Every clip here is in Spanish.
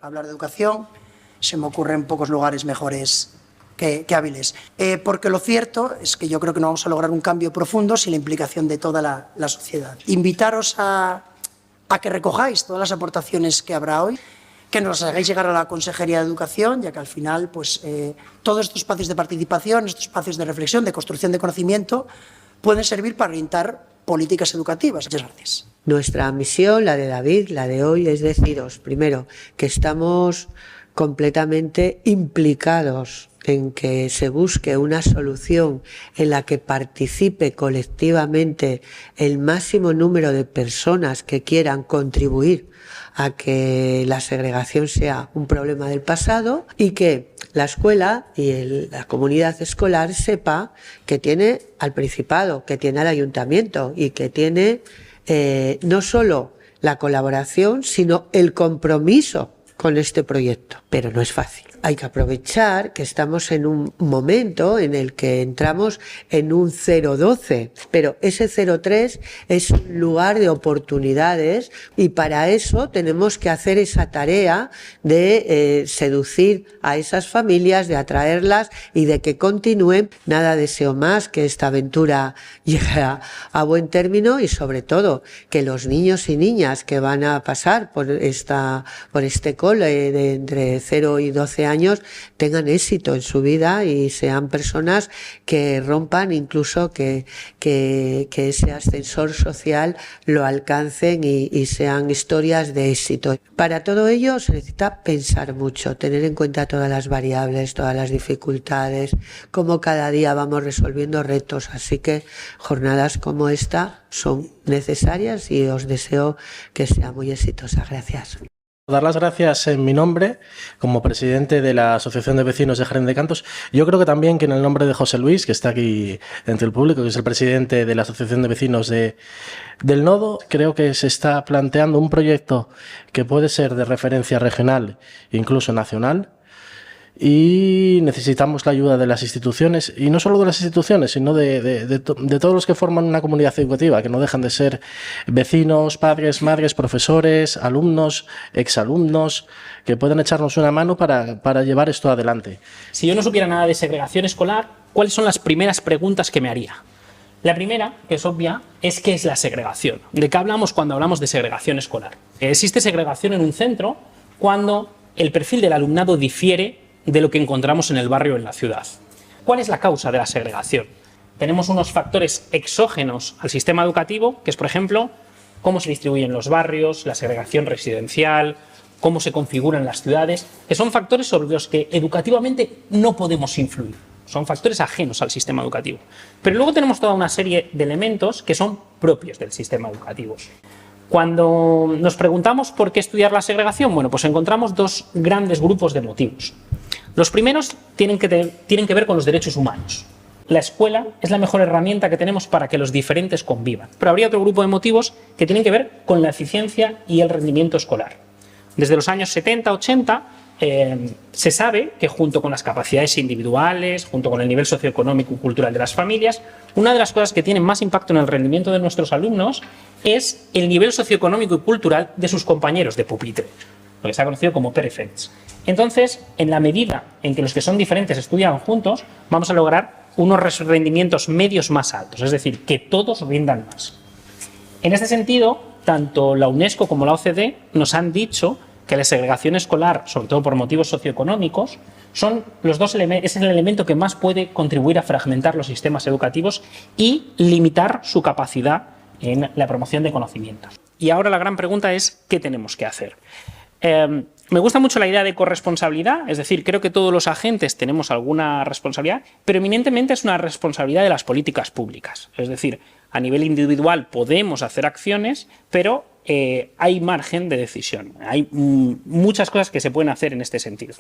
Hablar de educación se me ocurre en pocos lugares mejores que hábiles. Porque lo cierto es que yo creo que no vamos a lograr un cambio profundo sin la implicación de toda la sociedad. Invitaros a que recojáis todas las aportaciones que habrá hoy, que nos las hagáis llegar a la Consejería de Educación, ya que al final pues, todos estos espacios de participación, estos espacios de reflexión, de construcción de conocimiento, pueden servir para orientar políticas educativas. Muchas gracias. Nuestra misión, la de David, la de hoy, es deciros, primero, que estamos completamente implicados en que se busque una solución en la que participe colectivamente el máximo número de personas que quieran contribuir a que la segregación sea un problema del pasado y que la escuela y la comunidad escolar sepa que tiene al Principado, que tiene al Ayuntamiento y que tiene no solo la colaboración, sino el compromiso con este proyecto. Pero no es fácil. Hay que aprovechar que estamos en un momento en el que entramos en un 0-12, pero ese 0-3 es un lugar de oportunidades y para eso tenemos que hacer esa tarea de seducir a esas familias, de atraerlas y de que continúen. Nada deseo más que esta aventura llegue a buen término y sobre todo que los niños y niñas que van a pasar por este cole de entre 0 y 12 años tengan éxito en su vida y sean personas que rompan, incluso que ese ascensor social lo alcancen y sean historias de éxito. Para todo ello se necesita pensar mucho, tener en cuenta todas las variables, todas las dificultades, cómo cada día vamos resolviendo retos. Así que jornadas como esta son necesarias y os deseo que sea muy exitosa. Gracias. Dar las gracias en mi nombre, como presidente de la Asociación de Vecinos de Jerez de Cantos. Yo creo que también que en el nombre de José Luis, que está aquí entre el público, que es el presidente de la Asociación de Vecinos del Nodo, creo que se está planteando un proyecto que puede ser de referencia regional, incluso nacional, y necesitamos la ayuda de las instituciones, y no solo de las instituciones, sino de todos los que forman una comunidad educativa, que no dejan de ser vecinos, padres, madres, profesores, alumnos, exalumnos, que pueden echarnos una mano para llevar esto adelante. Si yo no supiera nada de segregación escolar, ¿cuáles son las primeras preguntas que me haría? La primera, que es obvia, es ¿qué es la segregación? ¿De qué hablamos cuando hablamos de segregación escolar? Existe segregación en un centro cuando el perfil del alumnado difiere de lo que encontramos en el barrio o en la ciudad. ¿Cuál es la causa de la segregación? Tenemos unos factores exógenos al sistema educativo, que es, por ejemplo, cómo se distribuyen los barrios, la segregación residencial, cómo se configuran las ciudades, que son factores sobre los que educativamente no podemos influir. Son factores ajenos al sistema educativo. Pero luego tenemos toda una serie de elementos que son propios del sistema educativo. Cuando nos preguntamos por qué estudiar la segregación, bueno, pues encontramos dos grandes grupos de motivos. Los primeros tienen que ver con los derechos humanos. La escuela es la mejor herramienta que tenemos para que los diferentes convivan. Pero habría otro grupo de motivos que tienen que ver con la eficiencia y el rendimiento escolar. Desde los años 70-80 se sabe que junto con las capacidades individuales, junto con el nivel socioeconómico y cultural de las familias, una de las cosas que tienen más impacto en el rendimiento de nuestros alumnos es el nivel socioeconómico y cultural de sus compañeros de pupitre, lo que se ha conocido como peer effects. Entonces, en la medida en que los que son diferentes estudian juntos, vamos a lograr unos rendimientos medios más altos, es decir, que todos rindan más. En este sentido, tanto la UNESCO como la OCDE nos han dicho que la segregación escolar, sobre todo por motivos socioeconómicos, es el elemento que más puede contribuir a fragmentar los sistemas educativos y limitar su capacidad en la promoción de conocimientos. Y ahora la gran pregunta es, ¿qué tenemos que hacer? Me gusta mucho la idea de corresponsabilidad, es decir, creo que todos los agentes tenemos alguna responsabilidad, pero eminentemente es una responsabilidad de las políticas públicas. Es decir, a nivel individual podemos hacer acciones, pero hay margen de decisión. Hay muchas cosas que se pueden hacer en este sentido.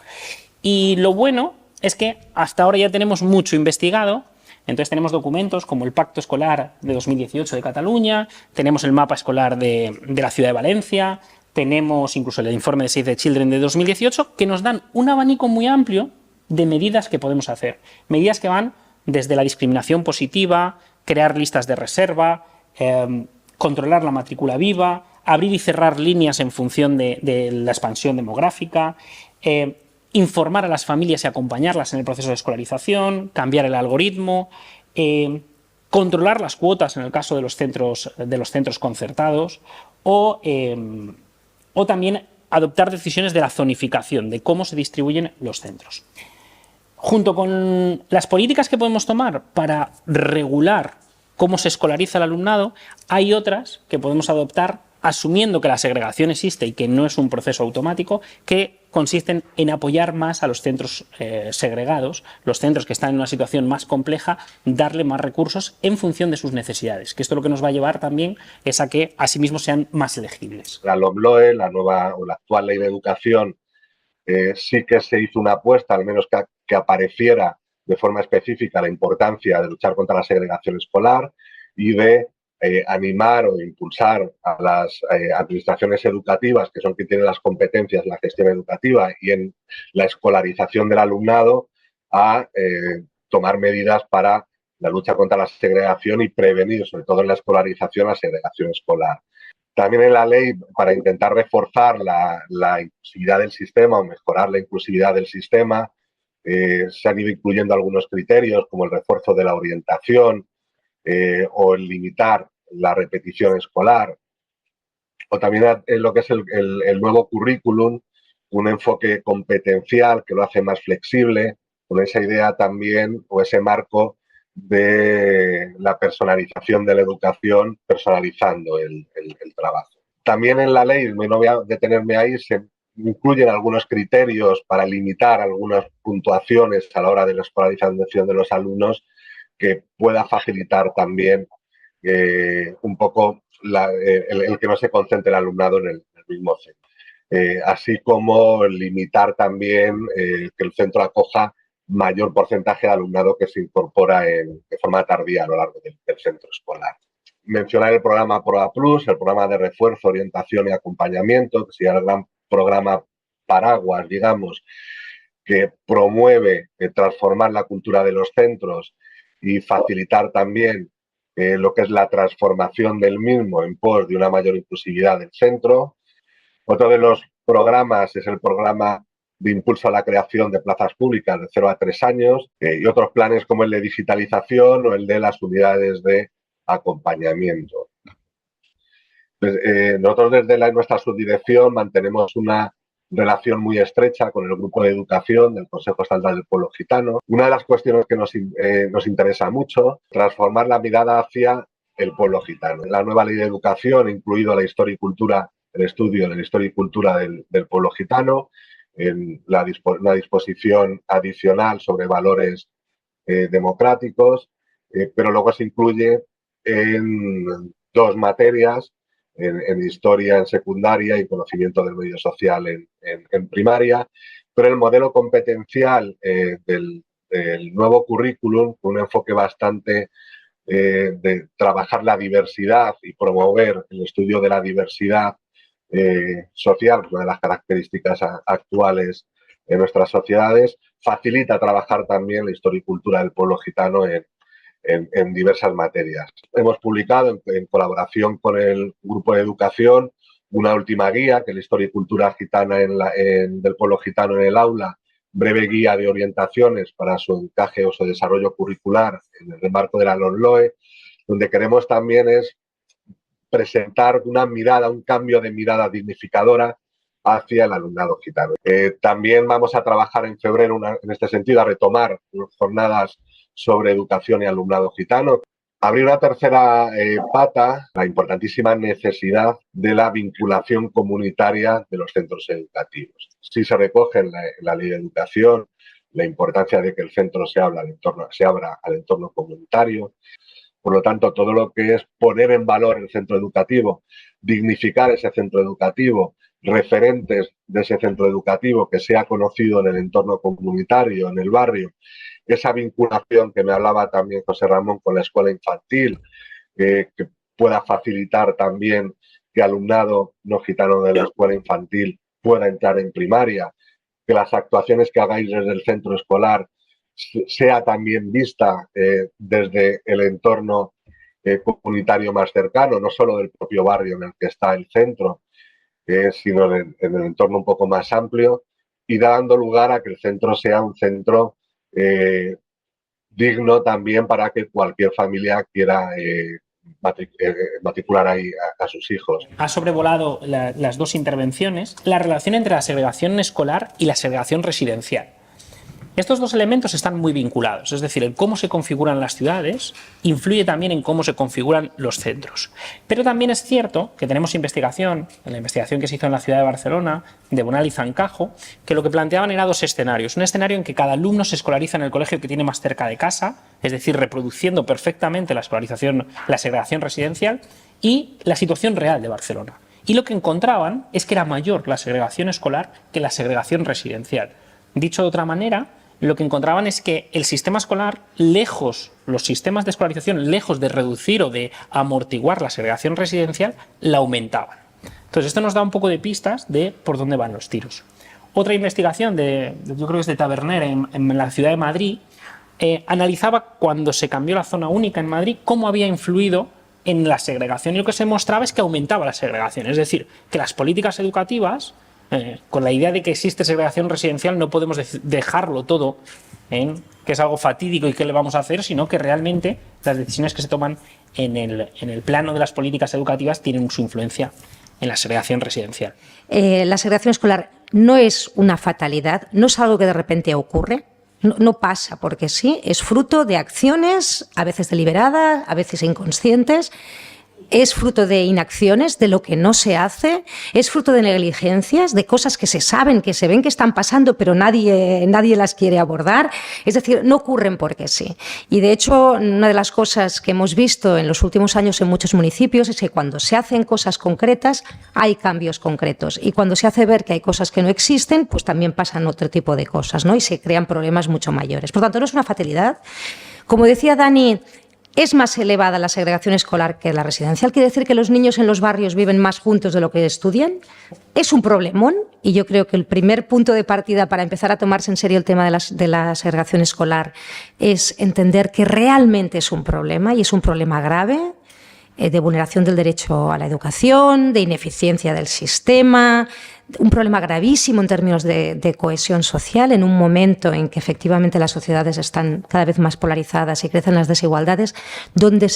Y lo bueno es que hasta ahora ya tenemos mucho investigado. Entonces tenemos documentos como el Pacto Escolar de 2018 de Cataluña, tenemos el mapa escolar de la ciudad de Valencia, tenemos incluso el informe de Save the Children de 2018, que nos dan un abanico muy amplio de medidas que podemos hacer. Medidas que van desde la discriminación positiva, crear listas de reserva, controlar la matrícula viva, abrir y cerrar líneas en función de la expansión demográfica, informar a las familias y acompañarlas en el proceso de escolarización, cambiar el algoritmo, controlar las cuotas en el caso de los centros concertados o también adoptar decisiones de la zonificación, de cómo se distribuyen los centros. Junto con las políticas que podemos tomar para regular cómo se escolariza el alumnado, hay otras que podemos adoptar asumiendo que la segregación existe y que no es un proceso automático, que consisten en apoyar más a los centros segregados, los centros que están en una situación más compleja, darle más recursos en función de sus necesidades, que esto lo que nos va a llevar también es a que asimismo sean más elegibles. La LOMLOE, la actual Ley de Educación, sí que se hizo una apuesta, al menos que apareciera de forma específica la importancia de luchar contra la segregación escolar y de animar o impulsar a las administraciones educativas, que son quienes tienen las competencias en la gestión educativa y en la escolarización del alumnado, a tomar medidas para la lucha contra la segregación y prevenir, sobre todo en la escolarización, la segregación escolar. También en la ley, para intentar reforzar la inclusividad del sistema o mejorar la inclusividad del sistema, se han ido incluyendo algunos criterios como el refuerzo de la orientación o el limitar la repetición escolar, o también en lo que es el nuevo currículum, un enfoque competencial que lo hace más flexible, con esa idea también o ese marco de la personalización de la educación, personalizando el trabajo. También en la ley, no voy a detenerme ahí, se incluyen algunos criterios para limitar algunas puntuaciones a la hora de la escolarización de los alumnos que pueda facilitar también un poco el que no se concentre el alumnado en el mismo centro. Así como limitar también que el centro acoja mayor porcentaje de alumnado que se incorpora de forma tardía a lo largo del centro escolar. Mencionar el programa PROA Plus, el programa de refuerzo, orientación y acompañamiento, que sería el gran programa paraguas, digamos, que promueve transformar la cultura de los centros y facilitar también lo que es la transformación del mismo en pos de una mayor inclusividad del centro. Otro de los programas es el programa de impulso a la creación de plazas públicas de 0 a 3 años y otros planes como el de digitalización o el de las unidades de acompañamiento. Nosotros desde nuestra subdirección mantenemos una relación muy estrecha con el grupo de educación del Consejo Estatal del Pueblo Gitano. Una de las cuestiones que nos interesa mucho, transformar la mirada hacia el pueblo gitano. La nueva ley de educación, incluido la historia y cultura, el estudio de la historia y cultura del pueblo gitano, en una disposición adicional sobre valores democráticos, pero luego se incluye en 2 materias, en historia en secundaria y conocimiento del medio social en primaria, pero el modelo competencial del nuevo currículum, con un enfoque bastante de trabajar la diversidad y promover el estudio de la diversidad social, una de las características actuales en nuestras sociedades, facilita trabajar también la historia y cultura del pueblo gitano en diversas materias. Hemos publicado en colaboración con el grupo de educación una última guía, que es la historia y cultura gitana del pueblo gitano en el aula, breve guía de orientaciones para su encaje o su desarrollo curricular en el marco de la LOMLOE, donde queremos también es presentar una mirada, un cambio de mirada dignificadora hacia el alumnado gitano. También vamos a trabajar en febrero en este sentido, a retomar jornadas sobre educación y alumnado gitano. Abrir una tercera pata, la importantísima necesidad de la vinculación comunitaria de los centros educativos. Sí se recoge en la ley de educación la importancia de que el centro se abra al entorno comunitario. Por lo tanto, todo lo que es poner en valor el centro educativo, dignificar ese centro educativo, referentes de ese centro educativo que sea conocido en el entorno comunitario, en el barrio, esa vinculación que me hablaba también José Ramón con la escuela infantil, que pueda facilitar también que alumnado no gitano de la escuela infantil pueda entrar en primaria, que las actuaciones que hagáis desde el centro escolar sea también vista desde el entorno comunitario más cercano, no solo del propio barrio en el que está el centro, sino en el entorno un poco más amplio, y dando lugar a que el centro sea un centro digno también para que cualquier familia quiera matricular ahí a sus hijos. Ha sobrevolado las dos intervenciones la relación entre la segregación escolar y la segregación residencial. Estos dos elementos están muy vinculados, es decir, el cómo se configuran las ciudades influye también en cómo se configuran los centros. Pero también es cierto que tenemos investigación, en la investigación que se hizo en la ciudad de Barcelona, de Bonal y Zancajo, que lo que planteaban era dos escenarios. Un escenario en que cada alumno se escolariza en el colegio que tiene más cerca de casa, es decir, reproduciendo perfectamente la segregación residencial, y la situación real de Barcelona. Y lo que encontraban es que era mayor la segregación escolar que la segregación residencial. Dicho de otra manera, lo que encontraban es que el sistema escolar, los sistemas de escolarización, lejos de reducir o de amortiguar la segregación residencial, la aumentaban. Entonces, esto nos da un poco de pistas de por dónde van los tiros. Otra investigación, yo creo que es de Taberner, en la ciudad de Madrid, analizaba cuando se cambió la zona única en Madrid, cómo había influido en la segregación. Y lo que se mostraba es que aumentaba la segregación. Es decir, que las políticas educativas, con la idea de que existe segregación residencial, no podemos dejarlo todo en que es algo fatídico y qué le vamos a hacer, sino que realmente las decisiones que se toman en el plano de las políticas educativas tienen su influencia en la segregación residencial. La segregación escolar no es una fatalidad, no es algo que de repente ocurre. No pasa porque sí, es fruto de acciones, a veces deliberadas, a veces inconscientes. Es fruto de inacciones, de lo que no se hace, es fruto de negligencias, de cosas que se saben, que se ven que están pasando, pero nadie las quiere abordar. Es decir, no ocurren porque sí. Y de hecho, una de las cosas que hemos visto en los últimos años en muchos municipios es que cuando se hacen cosas concretas, hay cambios concretos. Y cuando se hace ver que hay cosas que no existen, pues también pasan otro tipo de cosas, ¿no? Y se crean problemas mucho mayores. Por tanto, no es una fatalidad. Como decía Dani, es más elevada la segregación escolar que la residencial. ¿Quiere decir que los niños en los barrios viven más juntos de lo que estudian? Es un problemón y yo creo que el primer punto de partida para empezar a tomarse en serio el tema de la segregación escolar es entender que realmente es un problema y es un problema grave, de vulneración del derecho a la educación, de ineficiencia del sistema, un problema gravísimo en términos de cohesión social, en un momento en que efectivamente las sociedades están cada vez más polarizadas y crecen las desigualdades,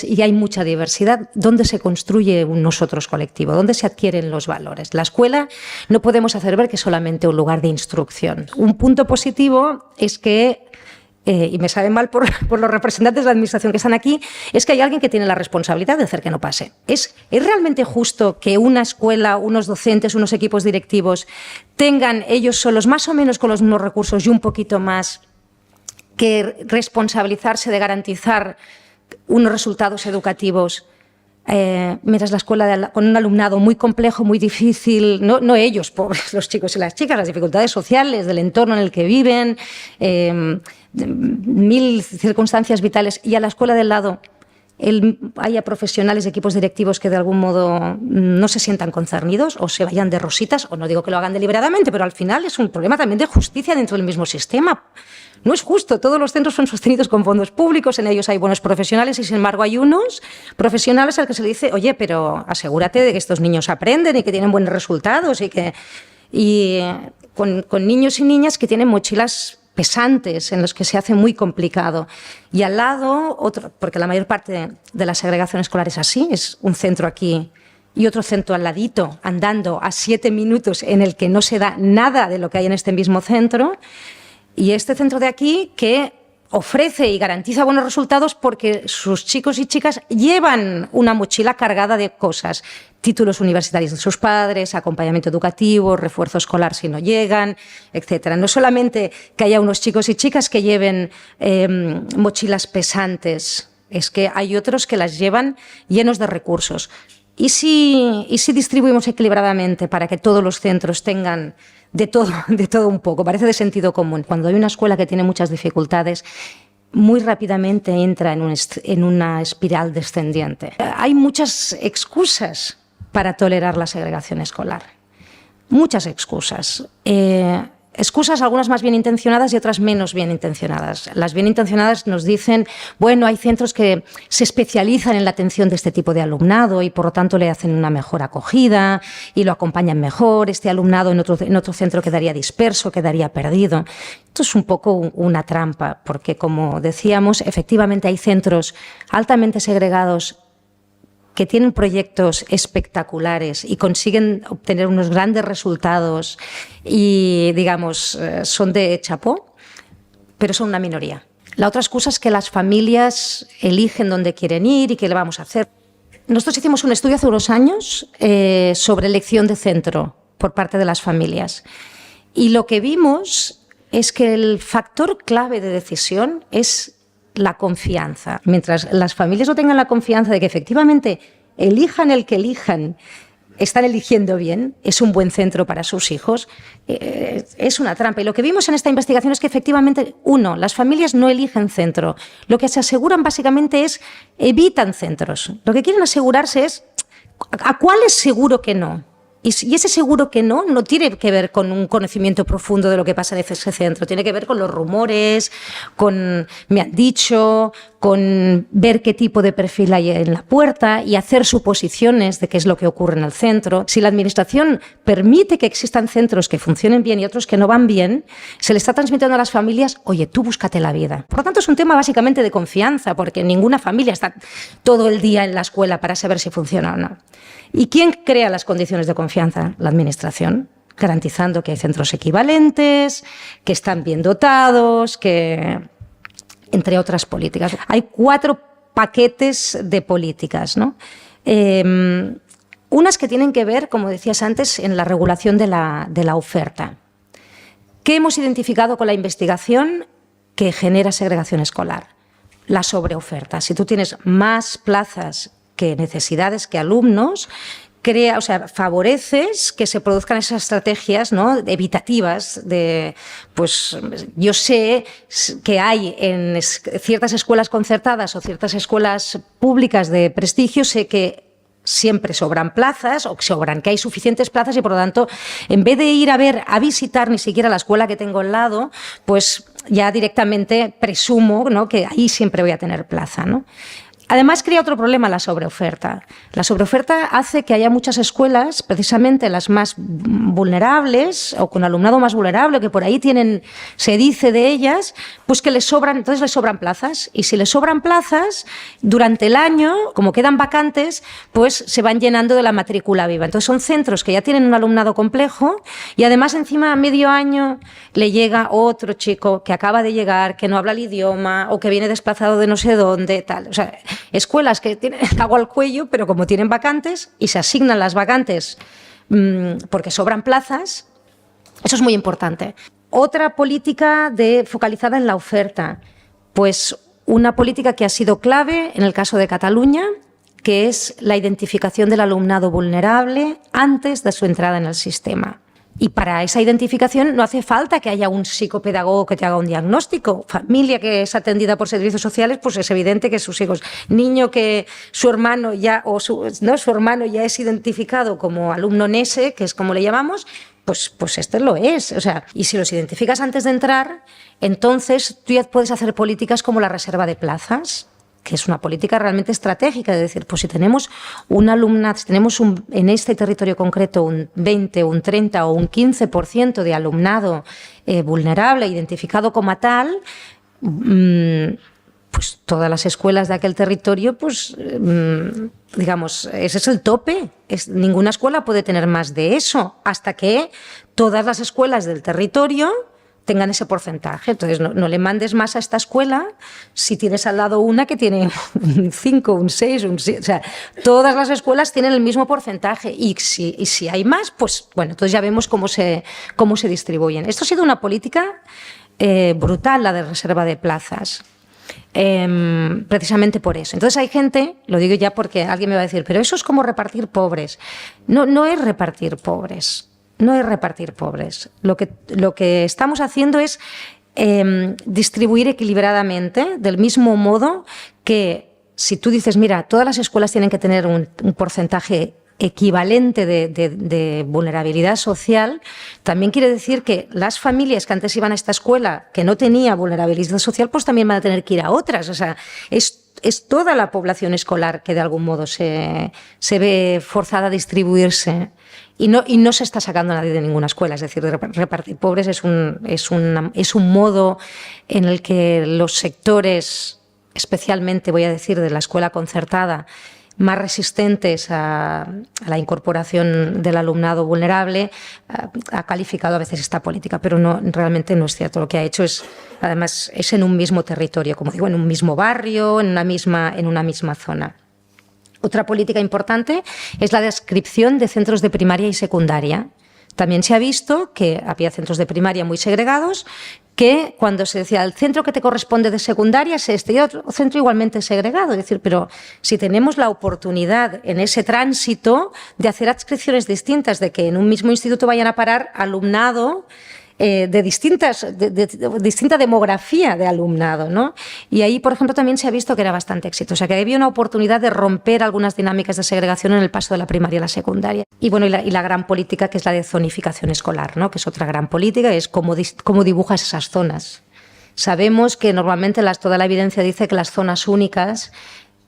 y hay mucha diversidad, donde se construye un nosotros colectivo, donde se adquieren los valores. La escuela no podemos hacer ver que es solamente un lugar de instrucción. Un punto positivo es que y me sabe mal por los representantes de la administración que están aquí, es que hay alguien que tiene la responsabilidad de hacer que no pase. ¿Es realmente justo que una escuela, unos docentes, unos equipos directivos tengan ellos solos, más o menos con los mismos recursos y un poquito más, que responsabilizarse de garantizar unos resultados educativos mientras la escuela con un alumnado muy complejo, muy difícil, no ellos, pobres, los chicos y las chicas, las dificultades sociales del entorno en el que viven, mil circunstancias vitales, y a la escuela del lado haya profesionales, equipos directivos que de algún modo no se sientan concernidos o se vayan de rositas, o no digo que lo hagan deliberadamente, pero al final es un problema también de justicia dentro del mismo sistema. No es justo, todos los centros son sostenidos con fondos públicos, en ellos hay buenos profesionales y sin embargo hay unos profesionales al que se le dice, oye, pero asegúrate de que estos niños aprenden y que tienen buenos resultados y con niños y niñas que tienen mochilas pesantes en los que se hace muy complicado. Y al lado, porque la mayor parte de la segregación escolar es así, es un centro aquí y otro centro al ladito, andando a 7 minutos en el que no se da nada de lo que hay en este mismo centro. Y este centro de aquí que ofrece y garantiza buenos resultados porque sus chicos y chicas llevan una mochila cargada de cosas, títulos universitarios de sus padres, acompañamiento educativo, refuerzo escolar si no llegan, etcétera. No solamente que haya unos chicos y chicas que lleven mochilas pesantes, es que hay otros que las llevan llenos de recursos. ¿Y si distribuimos equilibradamente para que todos los centros tengan de todo un poco? Parece de sentido común. Cuando hay una escuela que tiene muchas dificultades, muy rápidamente entra en una espiral descendiente. Hay muchas excusas para tolerar la segregación escolar. Muchas excusas. excusas, algunas más bien intencionadas y otras menos bien intencionadas. Las bien intencionadas nos dicen, bueno, hay centros que se especializan en la atención de este tipo de alumnado y por lo tanto le hacen una mejor acogida y lo acompañan mejor. Este alumnado en otro centro quedaría disperso, quedaría perdido. Esto es un poco una trampa, porque como decíamos, efectivamente hay centros altamente segregados que tienen proyectos espectaculares y consiguen obtener unos grandes resultados y, digamos, son de chapó, pero son una minoría. La otra excusa es que las familias eligen dónde quieren ir y qué le vamos a hacer. Nosotros hicimos un estudio hace unos años sobre elección de centro por parte de las familias y lo que vimos es que el factor clave de decisión es la confianza. Mientras las familias no tengan la confianza de que efectivamente elijan el que elijan, están eligiendo bien, es un buen centro para sus hijos, es una trampa. Y lo que vimos en esta investigación es que efectivamente, uno, las familias no eligen centro. Lo que se aseguran básicamente es evitan centros. Lo que quieren asegurarse es ¿a cuál es seguro que no? Y ese seguro que no tiene que ver con un conocimiento profundo de lo que pasa en ese centro, tiene que ver con los rumores, con me han dicho, con ver qué tipo de perfil hay en la puerta y hacer suposiciones de qué es lo que ocurre en el centro. Si la administración permite que existan centros que funcionen bien y otros que no van bien, se le está transmitiendo a las familias, oye, tú búscate la vida. Por lo tanto, es un tema básicamente de confianza, porque ninguna familia está todo el día en la escuela para saber si funciona o no. ¿Y quién crea las condiciones de confianza? La administración, garantizando que hay centros equivalentes, que están bien dotados, que entre otras políticas. Hay 4 paquetes de políticas, ¿no? Unas que tienen que ver, como decías antes, en la regulación de la oferta. ¿Qué hemos identificado con la investigación que genera segregación escolar? La sobreoferta. Si tú tienes más plazas que necesidades, que alumnos, favoreces que se produzcan esas estrategias, ¿no?, evitativas de, pues, yo sé que hay en ciertas escuelas concertadas o ciertas escuelas públicas de prestigio, sé que siempre sobran plazas o que hay suficientes plazas y por lo tanto, en vez de ir a visitar ni siquiera la escuela que tengo al lado, pues ya directamente presumo, ¿no?, que ahí siempre voy a tener plaza, ¿no? Además, crea otro problema la sobreoferta. La sobreoferta hace que haya muchas escuelas, precisamente las más vulnerables o con alumnado más vulnerable, que por ahí tienen, se dice de ellas, pues que entonces les sobran plazas. Y si les sobran plazas, durante el año, como quedan vacantes, pues se van llenando de la matrícula viva. Entonces son centros que ya tienen un alumnado complejo y además encima a medio año le llega otro chico que acaba de llegar, que no habla el idioma o que viene desplazado de no sé dónde, tal. O sea, escuelas que tienen agua al cuello, pero como tienen vacantes y se asignan las vacantes porque sobran plazas, eso es muy importante. Otra política focalizada en la oferta, pues una política que ha sido clave en el caso de Cataluña, que es la identificación del alumnado vulnerable antes de su entrada en el sistema. Y para esa identificación no hace falta que haya un psicopedagogo que te haga un diagnóstico. Familia que es atendida por servicios sociales, pues es evidente que sus hijos, niño que su hermano ya es identificado como alumno NESE, que es como le llamamos, pues este lo es. O sea, y si los identificas antes de entrar, entonces tú ya puedes hacer políticas como la reserva de plazas, que es una política realmente estratégica, de decir, pues si tenemos un alumnado, si tenemos en este territorio concreto un 20, un 30 o un 15% de alumnado vulnerable, identificado como tal, pues todas las escuelas de aquel territorio, pues digamos, ese es el tope. Ninguna escuela puede tener más de eso, hasta que todas las escuelas del territorio tengan ese porcentaje. Entonces, no le mandes más a esta escuela si tienes al lado una que tiene un 5, un 6, un 7. O sea, todas las escuelas tienen el mismo porcentaje y si hay más, pues bueno, entonces ya vemos cómo se distribuyen. Esto ha sido una política brutal, la de reserva de plazas. Precisamente por eso. Entonces hay gente, lo digo ya porque alguien me va a decir, pero eso es como repartir pobres. No es repartir pobres. No es repartir pobres. Lo que estamos haciendo es distribuir equilibradamente, del mismo modo que si tú dices, mira, todas las escuelas tienen que tener un porcentaje equivalente de vulnerabilidad social, también quiere decir que las familias que antes iban a esta escuela que no tenía vulnerabilidad social, pues también van a tener que ir a otras. O sea, es toda la población escolar que de algún modo se ve forzada a distribuirse. Y no se está sacando a nadie de ninguna escuela. Es decir, repartir pobres es un modo en el que los sectores, especialmente voy a decir de la escuela concertada, más resistentes a la incorporación del alumnado vulnerable, ha calificado a veces esta política, pero realmente no es cierto. Lo que ha hecho además, es en un mismo territorio, como digo, en un mismo barrio, en una misma zona. Otra política importante es la descripción de centros de primaria y secundaria. También se ha visto que había centros de primaria muy segregados, que cuando se decía el centro que te corresponde de secundaria es este y otro centro igualmente segregado. Es decir, pero si tenemos la oportunidad en ese tránsito de hacer adscripciones distintas, de que en un mismo instituto vayan a parar alumnado de distinta demografía de alumnado, ¿no? Y ahí, por ejemplo, también se ha visto que era bastante éxito. O sea, que había una oportunidad de romper algunas dinámicas de segregación en el paso de la primaria a la secundaria. Y bueno, y la gran política que es la de zonificación escolar, ¿no? Que es otra gran política, es cómo dibujas esas zonas. Sabemos que normalmente toda la evidencia dice que las zonas únicas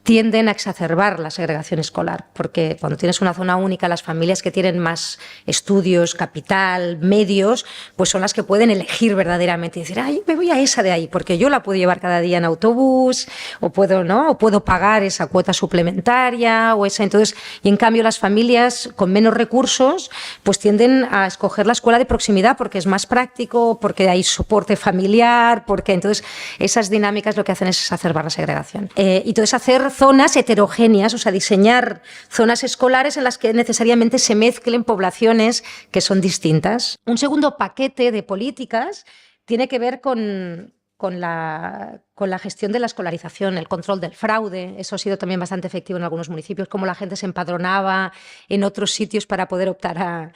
tienden a exacerbar la segregación escolar, porque cuando tienes una zona única, las familias que tienen más estudios, capital, medios, pues son las que pueden elegir verdaderamente y decir, ay, me voy a esa de ahí, porque yo la puedo llevar cada día en autobús, o puedo pagar esa cuota suplementaria, entonces, y en cambio las familias con menos recursos, pues tienden a escoger la escuela de proximidad porque es más práctico, porque hay soporte familiar, porque entonces esas dinámicas lo que hacen es exacerbar la segregación. Y entonces hacer zonas heterogéneas, o sea, diseñar zonas escolares en las que necesariamente se mezclen poblaciones que son distintas. Un segundo paquete de políticas tiene que ver con la gestión de la escolarización, el control del fraude. Eso ha sido también bastante efectivo en algunos municipios, como la gente se empadronaba en otros sitios para poder optar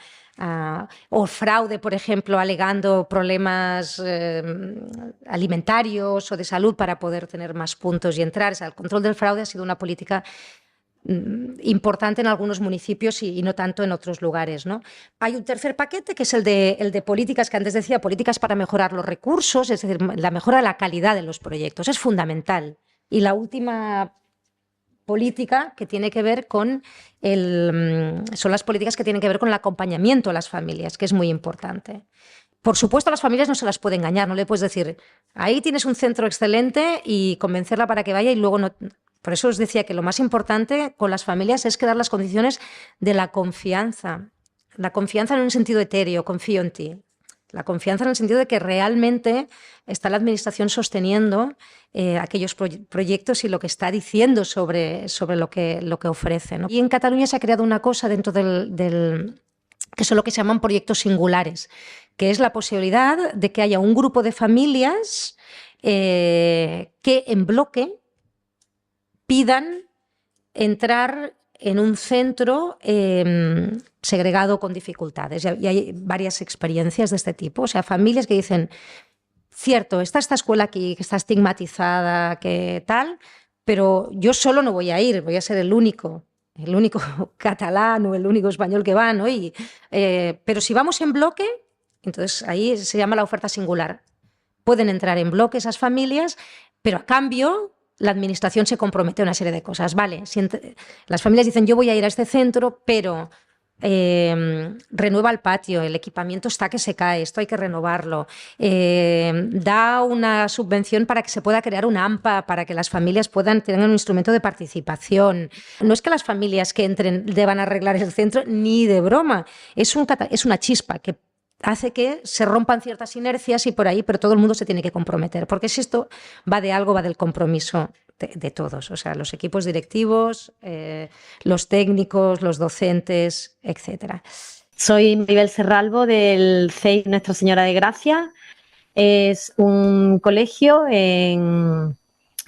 o fraude, por ejemplo, alegando problemas alimentarios o de salud para poder tener más puntos y entrar. O sea, el control del fraude ha sido una política importante en algunos municipios y no tanto en otros lugares, ¿no? Hay un tercer paquete que es el de políticas que antes decía, políticas para mejorar los recursos, es decir, la mejora de la calidad de los proyectos. Es fundamental. Y la última política que tiene que ver son las políticas que tienen que ver con el acompañamiento a las familias, que es muy importante. Por supuesto, a las familias no se las puede engañar, no le puedes decir, ahí tienes un centro excelente y convencerla para que vaya y luego no. Por eso os decía que lo más importante con las familias es crear las condiciones de la confianza. La confianza en un sentido etéreo, confío en ti. La confianza en el sentido de que realmente está la administración sosteniendo aquellos proyectos y lo que está diciendo sobre lo que ofrece, ¿no? Y en Cataluña se ha creado una cosa dentro que son lo que se llaman proyectos singulares, que es la posibilidad de que haya un grupo de familias que en bloque pidan entrar en un centro segregado con dificultades. Y hay varias experiencias de este tipo. O sea, familias que dicen, cierto, está esta escuela aquí que está estigmatizada, que tal, pero yo solo no voy a ir, voy a ser el único catalán o el único español que va, ¿no? Pero si vamos en bloque, entonces ahí se llama la oferta singular. Pueden entrar en bloque esas familias, pero a cambio la administración se compromete a una serie de cosas. Vale, las familias dicen, yo voy a ir a este centro, pero renueva el patio, el equipamiento está que se cae, esto hay que renovarlo, da una subvención para que se pueda crear una AMPA, para que las familias tengan un instrumento de participación. No es que las familias que entren deban arreglar el centro, ni de broma, es una chispa que hace que se rompan ciertas inercias y por ahí, pero todo el mundo se tiene que comprometer, porque si esto va del compromiso de todos, o sea, los equipos directivos, los técnicos, los docentes, etcétera. Soy Maribel Serralvo del CEI Nuestra Señora de Gracia. Es un colegio en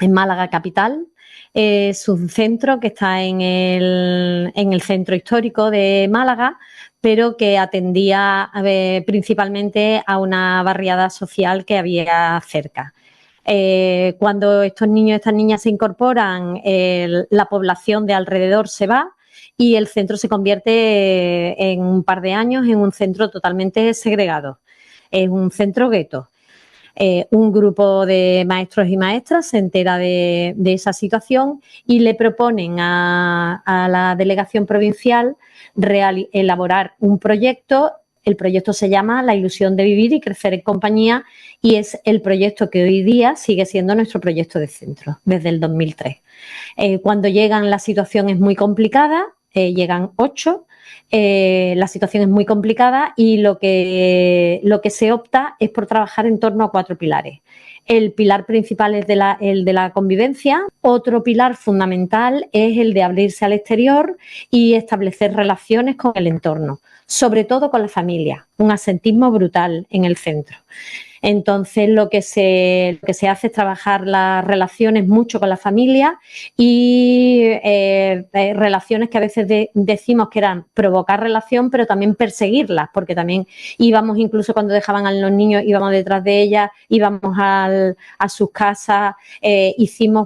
Málaga capital. Es un centro que está en el centro histórico de Málaga, pero que atendía principalmente a una barriada social que había cerca. Cuando estos niños y estas niñas se incorporan, la población de alrededor se va y el centro se convierte en un par de años en un centro totalmente segregado, es un centro gueto. Un grupo de maestros y maestras se entera de esa situación y le proponen a la delegación provincial elaborar un proyecto. El proyecto se llama La ilusión de vivir y crecer en compañía y es el proyecto que hoy día sigue siendo nuestro proyecto de centro desde el 2003. Cuando llegan, la situación es muy complicada, llegan 8. La situación es muy complicada y lo que se opta es por trabajar en torno a 4 pilares. El pilar principal es el de la convivencia. Otro pilar fundamental es el de abrirse al exterior y establecer relaciones con el entorno, sobre todo con la familia. Un asentismo brutal en el centro. Entonces, lo que se hace es trabajar las relaciones mucho con la familia y relaciones que a veces decimos que eran provocar relación, pero también perseguirlas, porque también íbamos, incluso cuando dejaban a los niños, íbamos detrás de ellas, íbamos a sus casas,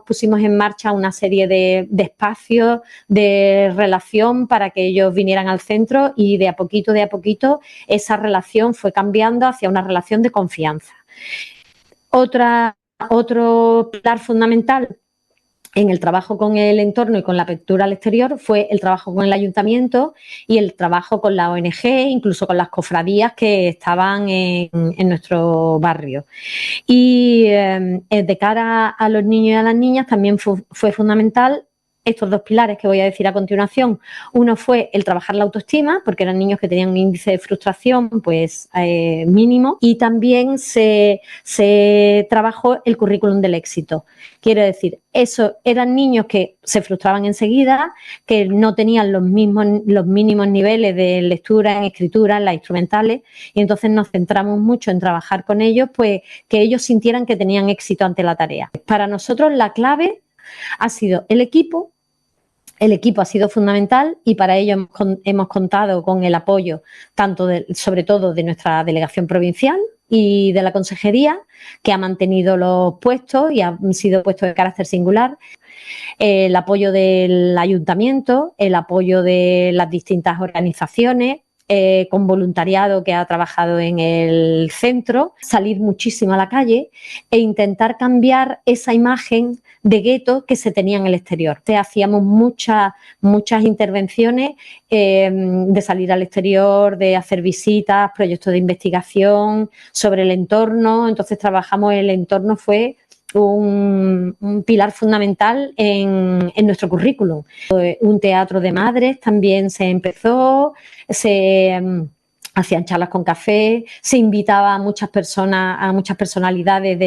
pusimos en marcha una serie de espacios de relación para que ellos vinieran al centro y de a poquito esa relación fue cambiando hacia una relación de confianza. Otro pilar fundamental en el trabajo con el entorno y con la apertura al exterior fue el trabajo con el ayuntamiento y el trabajo con la ONG, incluso con las cofradías que estaban en nuestro barrio. Y de cara a los niños y a las niñas también fue fundamental estos 2 pilares que voy a decir a continuación. Uno fue el trabajar la autoestima, porque eran niños que tenían un índice de frustración pues mínimo, y también se trabajó el currículum del éxito. Quiero decir, eso eran niños que se frustraban enseguida, que no tenían los mínimos niveles de lectura, en escritura, en las instrumentales, y entonces nos centramos mucho en trabajar con ellos, pues que ellos sintieran que tenían éxito ante la tarea. Para nosotros la clave ha sido el equipo. El equipo ha sido fundamental y para ello hemos contado con el apoyo sobre todo de nuestra delegación provincial y de la consejería, que ha mantenido los puestos y han sido puestos de carácter singular, el apoyo del ayuntamiento, el apoyo de las distintas organizaciones, con voluntariado que ha trabajado en el centro, salir muchísimo a la calle e intentar cambiar esa imagen de gueto que se tenía en el exterior. Hacíamos muchas intervenciones de salir al exterior, de hacer visitas, proyectos de investigación sobre el entorno. Entonces trabajamos el entorno, fue un pilar fundamental en nuestro currículum. Un teatro de madres también se empezó, hacían charlas con café, se invitaba a muchas personalidades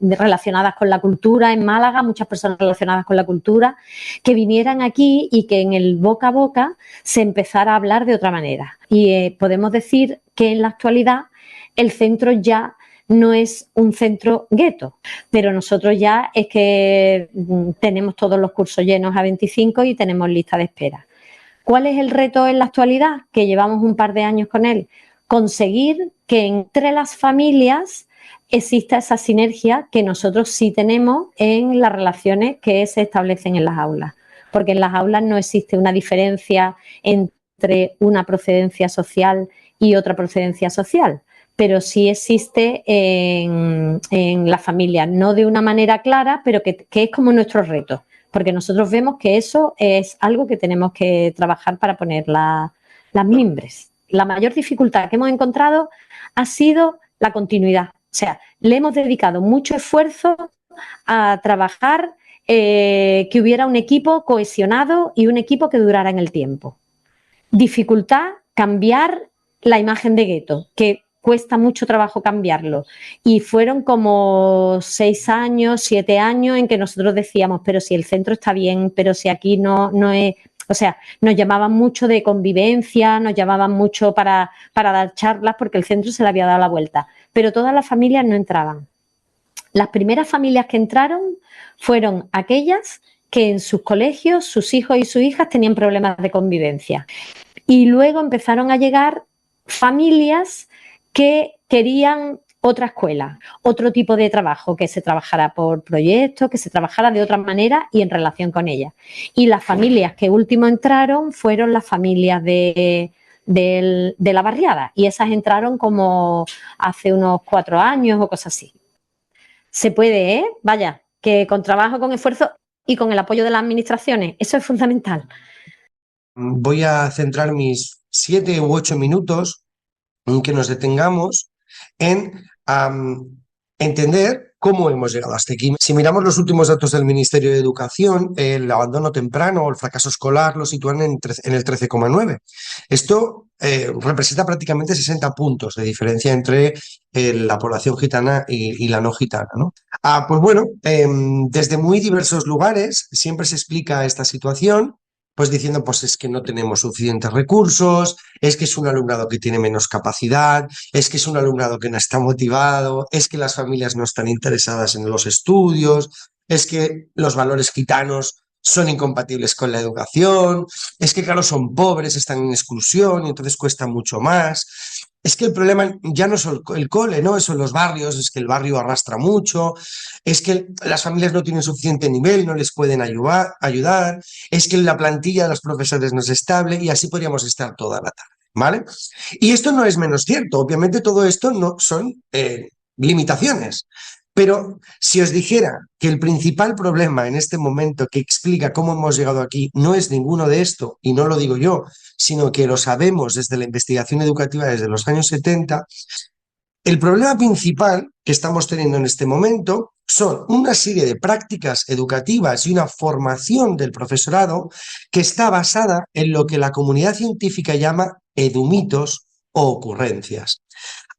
relacionadas con la cultura en Málaga, muchas personas relacionadas con la cultura, que vinieran aquí y que en el boca a boca se empezara a hablar de otra manera. Y podemos decir que en la actualidad el centro ya no es un centro gueto, pero nosotros ya es que tenemos todos los cursos llenos a 25 y tenemos lista de espera. ¿Cuál es el reto en la actualidad? Que llevamos un par de años con él. Conseguir que entre las familias exista esa sinergia que nosotros sí tenemos en las relaciones que se establecen en las aulas. Porque en las aulas no existe una diferencia entre una procedencia social y otra procedencia social, pero sí existe en la familia, no de una manera clara, pero que es como nuestro reto. Porque nosotros vemos que eso es algo que tenemos que trabajar para poner las mimbres. La mayor dificultad que hemos encontrado ha sido la continuidad. O sea, le hemos dedicado mucho esfuerzo a trabajar que hubiera un equipo cohesionado y un equipo que durara en el tiempo. Dificultad, cambiar la imagen de gueto, que cuesta mucho trabajo cambiarlo. Y fueron como 6 años, 7 años en que nosotros decíamos, pero si el centro está bien, pero si aquí no es... O sea, nos llamaban mucho de convivencia, nos llamaban mucho para dar charlas porque el centro se le había dado la vuelta. Pero todas las familias no entraban. Las primeras familias que entraron fueron aquellas que en sus colegios, sus hijos y sus hijas tenían problemas de convivencia. Y luego empezaron a llegar familias que querían otra escuela, otro tipo de trabajo, que se trabajara por proyectos, que se trabajara de otra manera y en relación con ella. Y las familias que último entraron fueron las familias de la barriada, y esas entraron como hace unos 4 años o cosas así. Se puede, ¿eh? Vaya, que con trabajo, con esfuerzo y con el apoyo de las administraciones, eso es fundamental. Voy a centrar mis 7 u 8 minutos en que nos detengamos en entender cómo hemos llegado hasta aquí. Si miramos los últimos datos del Ministerio de Educación, el abandono temprano o el fracaso escolar lo sitúan en el 13,9. Esto representa prácticamente 60 puntos de diferencia entre la población gitana y la no gitana, ¿no? Pues bueno, desde muy diversos lugares siempre se explica esta situación, pues diciendo, pues es que no tenemos suficientes recursos, es que es un alumnado que tiene menos capacidad, es que es un alumnado que no está motivado, es que las familias no están interesadas en los estudios, es que los valores gitanos son incompatibles con la educación, es que claro, son pobres, están en exclusión y entonces cuesta mucho más. Es que el problema ya no es el cole, ¿no? Son los barrios, es que el barrio arrastra mucho, es que las familias no tienen suficiente nivel, no les pueden ayudar, es que la plantilla de los profesores no es estable y así podríamos estar toda la tarde, ¿vale? Y esto no es menos cierto, obviamente todo esto no son limitaciones. Pero si os dijera que el principal problema en este momento que explica cómo hemos llegado aquí no es ninguno de esto, y no lo digo yo, sino que lo sabemos desde la investigación educativa desde los años 70, el problema principal que estamos teniendo en este momento son una serie de prácticas educativas y una formación del profesorado que está basada en lo que la comunidad científica llama edumitos o ocurrencias.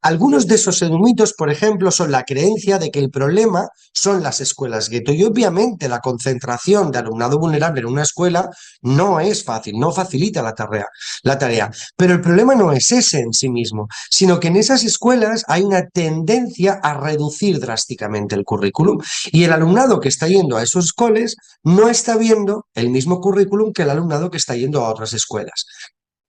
Algunos de esos edumitos, por ejemplo, son la creencia de que el problema son las escuelas gueto y obviamente la concentración de alumnado vulnerable en una escuela no es fácil, no facilita la tarea. Pero el problema no es ese en sí mismo, sino que en esas escuelas hay una tendencia a reducir drásticamente el currículum y el alumnado que está yendo a esos coles no está viendo el mismo currículum que el alumnado que está yendo a otras escuelas.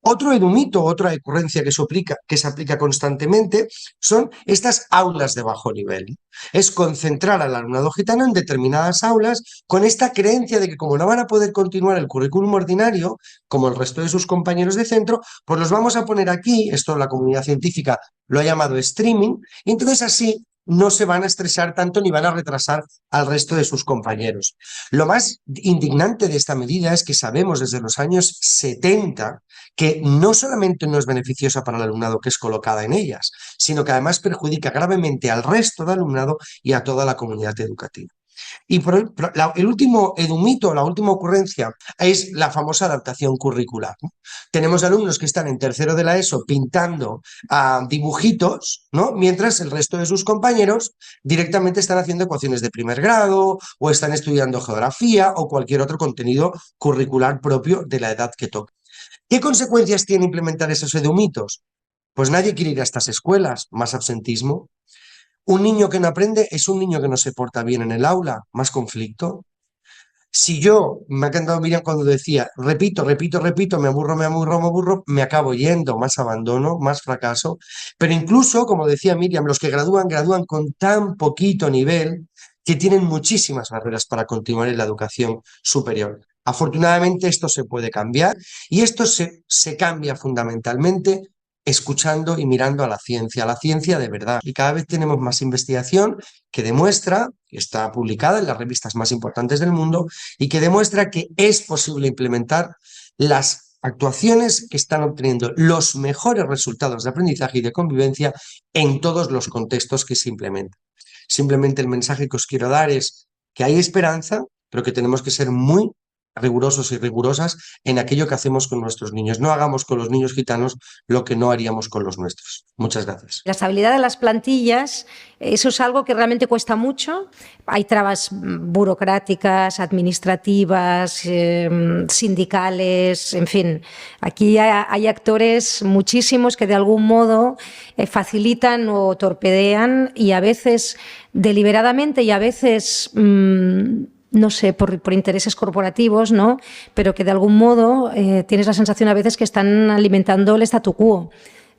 Otro edumito, otra ocurrencia que se aplica constantemente son estas aulas de bajo nivel. Es concentrar al alumnado gitano en determinadas aulas con esta creencia de que como no van a poder continuar el currículum ordinario, como el resto de sus compañeros de centro, pues los vamos a poner aquí, esto la comunidad científica lo ha llamado streaming, y entonces así no se van a estresar tanto ni van a retrasar al resto de sus compañeros. Lo más indignante de esta medida es que sabemos desde los años 70 que no solamente no es beneficiosa para el alumnado que es colocada en ellas, sino que además perjudica gravemente al resto del alumnado y a toda la comunidad educativa. Y el último edumito, la última ocurrencia, es la famosa adaptación curricular, ¿no? Tenemos alumnos que están en tercero de la ESO pintando dibujitos, ¿no? Mientras el resto de sus compañeros directamente están haciendo ecuaciones de primer grado o están estudiando geografía o cualquier otro contenido curricular propio de la edad que toca. ¿Qué consecuencias tiene implementar esos edumitos? Pues nadie quiere ir a estas escuelas, más absentismo. Un niño que no aprende es un niño que no se porta bien en el aula, más conflicto. Si yo, me ha encantado Miriam cuando decía, repito, me aburro, me acabo yendo, más abandono, más fracaso. Pero incluso, como decía Miriam, los que gradúan con tan poquito nivel que tienen muchísimas barreras para continuar en la educación superior. Afortunadamente esto se puede cambiar y esto se cambia fundamentalmente escuchando y mirando a la ciencia de verdad. Y cada vez tenemos más investigación que demuestra, que está publicada en las revistas más importantes del mundo, y que demuestra que es posible implementar las actuaciones que están obteniendo los mejores resultados de aprendizaje y de convivencia en todos los contextos que se implementan. Simplemente el mensaje que os quiero dar es que hay esperanza, pero que tenemos que ser muy rigurosos y rigurosas en aquello que hacemos con nuestros niños. No hagamos con los niños gitanos lo que no haríamos con los nuestros. Muchas gracias. La estabilidad de las plantillas, eso es algo que realmente cuesta mucho. Hay trabas burocráticas, administrativas, sindicales, en fin. Aquí hay actores muchísimos que de algún modo facilitan o torpedean y a veces deliberadamente y a veces no sé, por intereses corporativos, ¿no? Pero que de algún modo tienes la sensación a veces que están alimentando el statu quo.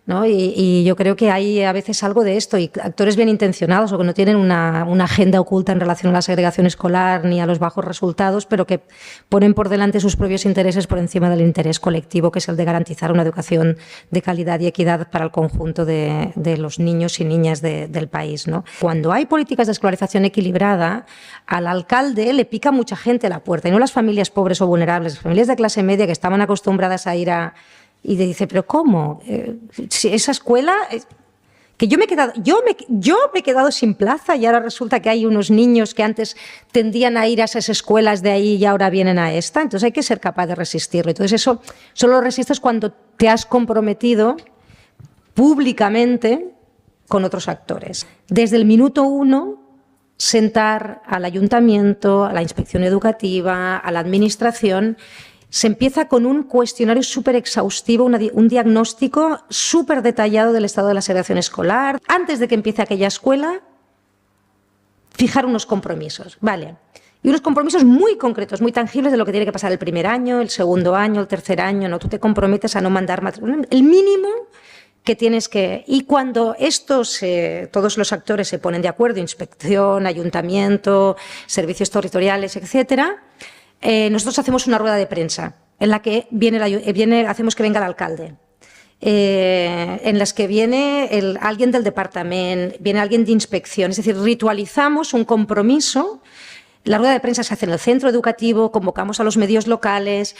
¿no? Y yo creo que hay a veces algo de esto, y actores bien intencionados o que no tienen una agenda oculta en relación a la segregación escolar ni a los bajos resultados, pero que ponen por delante sus propios intereses por encima del interés colectivo, que es el de garantizar una educación de calidad y equidad para el conjunto de los niños y niñas del país, ¿no? Cuando hay políticas de escolarización equilibrada, al alcalde le pica mucha gente a la puerta, y no las familias pobres o vulnerables, las familias de clase media que estaban acostumbradas a ir a... Y le dice, ¿pero cómo? Si esa escuela... Que yo me he quedado sin plaza y ahora resulta que hay unos niños que antes tendían a ir a esas escuelas de ahí y ahora vienen a esta. Entonces hay que ser capaz de resistirlo. Entonces eso solo lo resistes cuando te has comprometido públicamente con otros actores. Desde el minuto 1, sentar al ayuntamiento, a la inspección educativa, a la administración. Se empieza con un cuestionario súper exhaustivo, un diagnóstico súper detallado del estado de la segregación escolar. Antes de que empiece aquella escuela, fijar unos compromisos, ¿vale? Y unos compromisos muy concretos, muy tangibles de lo que tiene que pasar el primer año, el segundo año, el tercer año, ¿no? Tú te comprometes a no mandar matrícula. El mínimo que tienes que... Y cuando todos los actores se ponen de acuerdo, inspección, ayuntamiento, servicios territoriales, etcétera, nosotros hacemos una rueda de prensa en la que hacemos que venga el alcalde, en las que viene alguien del departamento, viene alguien de inspección, es decir, ritualizamos un compromiso. La rueda de prensa se hace en el centro educativo, convocamos a los medios locales.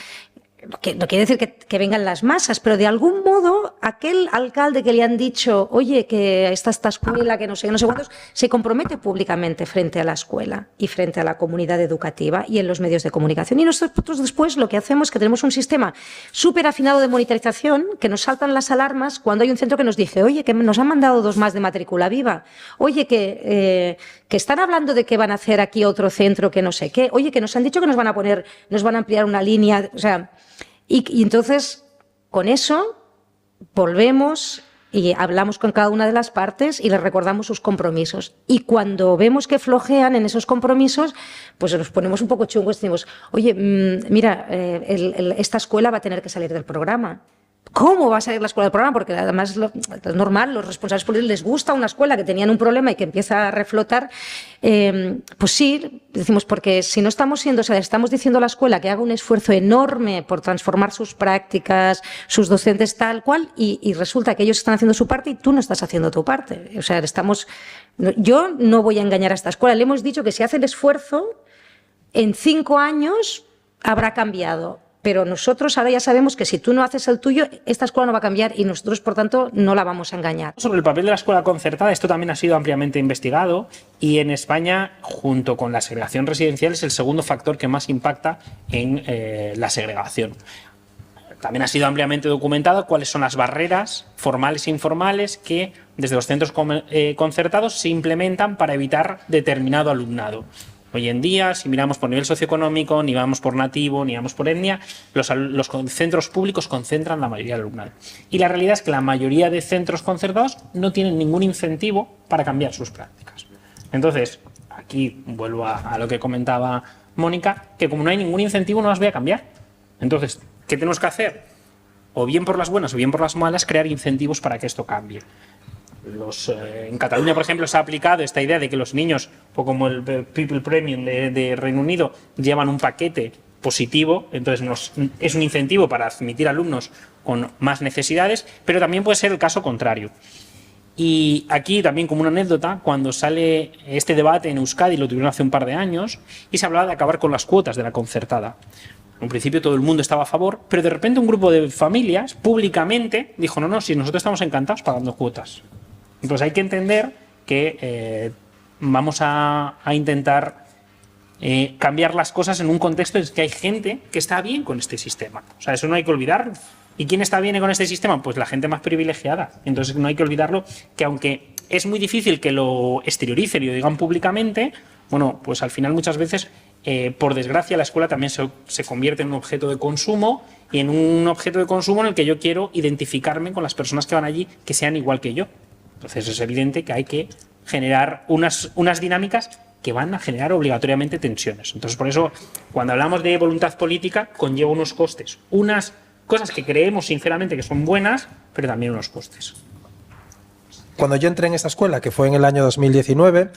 No quiere decir que vengan las masas, pero de algún modo aquel alcalde que le han dicho, oye, que está esta escuela, que no sé cuántos, se compromete públicamente frente a la escuela y frente a la comunidad educativa y en los medios de comunicación. Y nosotros después lo que hacemos es que tenemos un sistema súper afinado de monitorización, que nos saltan las alarmas cuando hay un centro que nos dice, oye, que nos han mandado 2 más de matrícula viva, oye, que están hablando de que van a hacer aquí otro centro que no sé qué, oye, que nos han dicho que nos van a ampliar una línea, o sea... Y entonces, con eso, volvemos y hablamos con cada una de las partes y les recordamos sus compromisos. Y cuando vemos que flojean en esos compromisos, pues nos ponemos un poco chungos y decimos, oye, mira, esta escuela va a tener que salir del programa. ¿Cómo va a salir la escuela del programa? Porque además es normal, los responsables políticos les gusta una escuela que tenían un problema y que empieza a reflotar. Pues sí, decimos, porque si no estamos estamos diciendo a la escuela que haga un esfuerzo enorme por transformar sus prácticas, sus docentes tal cual, y resulta que ellos están haciendo su parte y tú no estás haciendo tu parte. O sea, yo no voy a engañar a esta escuela. Le hemos dicho que si hace el esfuerzo, en 5 años habrá cambiado. Pero nosotros ahora ya sabemos que si tú no haces el tuyo, esta escuela no va a cambiar y nosotros, por tanto, no la vamos a engañar. Sobre el papel de la escuela concertada, esto también ha sido ampliamente investigado y en España, junto con la segregación residencial, es el segundo factor que más impacta en la segregación. También ha sido ampliamente documentado cuáles son las barreras formales e informales que desde los centros concertados se implementan para evitar determinado alumnado. Hoy en día, si miramos por nivel socioeconómico, ni vamos por nativo, ni vamos por etnia, los centros públicos concentran la mayoría del alumnado. Y la realidad es que la mayoría de centros concertados no tienen ningún incentivo para cambiar sus prácticas. Entonces, aquí vuelvo a lo que comentaba Mónica, que como no hay ningún incentivo no las voy a cambiar. Entonces, ¿qué tenemos que hacer? O bien por las buenas o bien por las malas, crear incentivos para que esto cambie. En Cataluña, por ejemplo, se ha aplicado esta idea de que los niños, como el People Premium de Reino Unido, llevan un paquete positivo, entonces es un incentivo para admitir alumnos con más necesidades, pero también puede ser el caso contrario. Y aquí también, como una anécdota, cuando sale este debate en Euskadi, lo tuvieron hace un par de años, y se hablaba de acabar con las cuotas de la concertada. En principio todo el mundo estaba a favor, pero de repente un grupo de familias públicamente dijo, no, si nosotros estamos encantados pagando cuotas. Entonces hay que entender que vamos a intentar cambiar las cosas en un contexto en que hay gente que está bien con este sistema. O sea, eso no hay que olvidarlo. ¿Y quién está bien con este sistema? Pues la gente más privilegiada. Entonces no hay que olvidarlo, que aunque es muy difícil que lo exterioricen y lo digan públicamente, bueno, pues al final muchas veces, por desgracia, la escuela también se convierte en un objeto de consumo y en un objeto de consumo en el que yo quiero identificarme con las personas que van allí que sean igual que yo. Entonces es evidente que hay que generar unas dinámicas que van a generar obligatoriamente tensiones. Entonces por eso cuando hablamos de voluntad política conlleva unos costes, unas cosas que creemos sinceramente que son buenas, pero también unos costes. Cuando yo entré en esta escuela, que fue en el año 2019,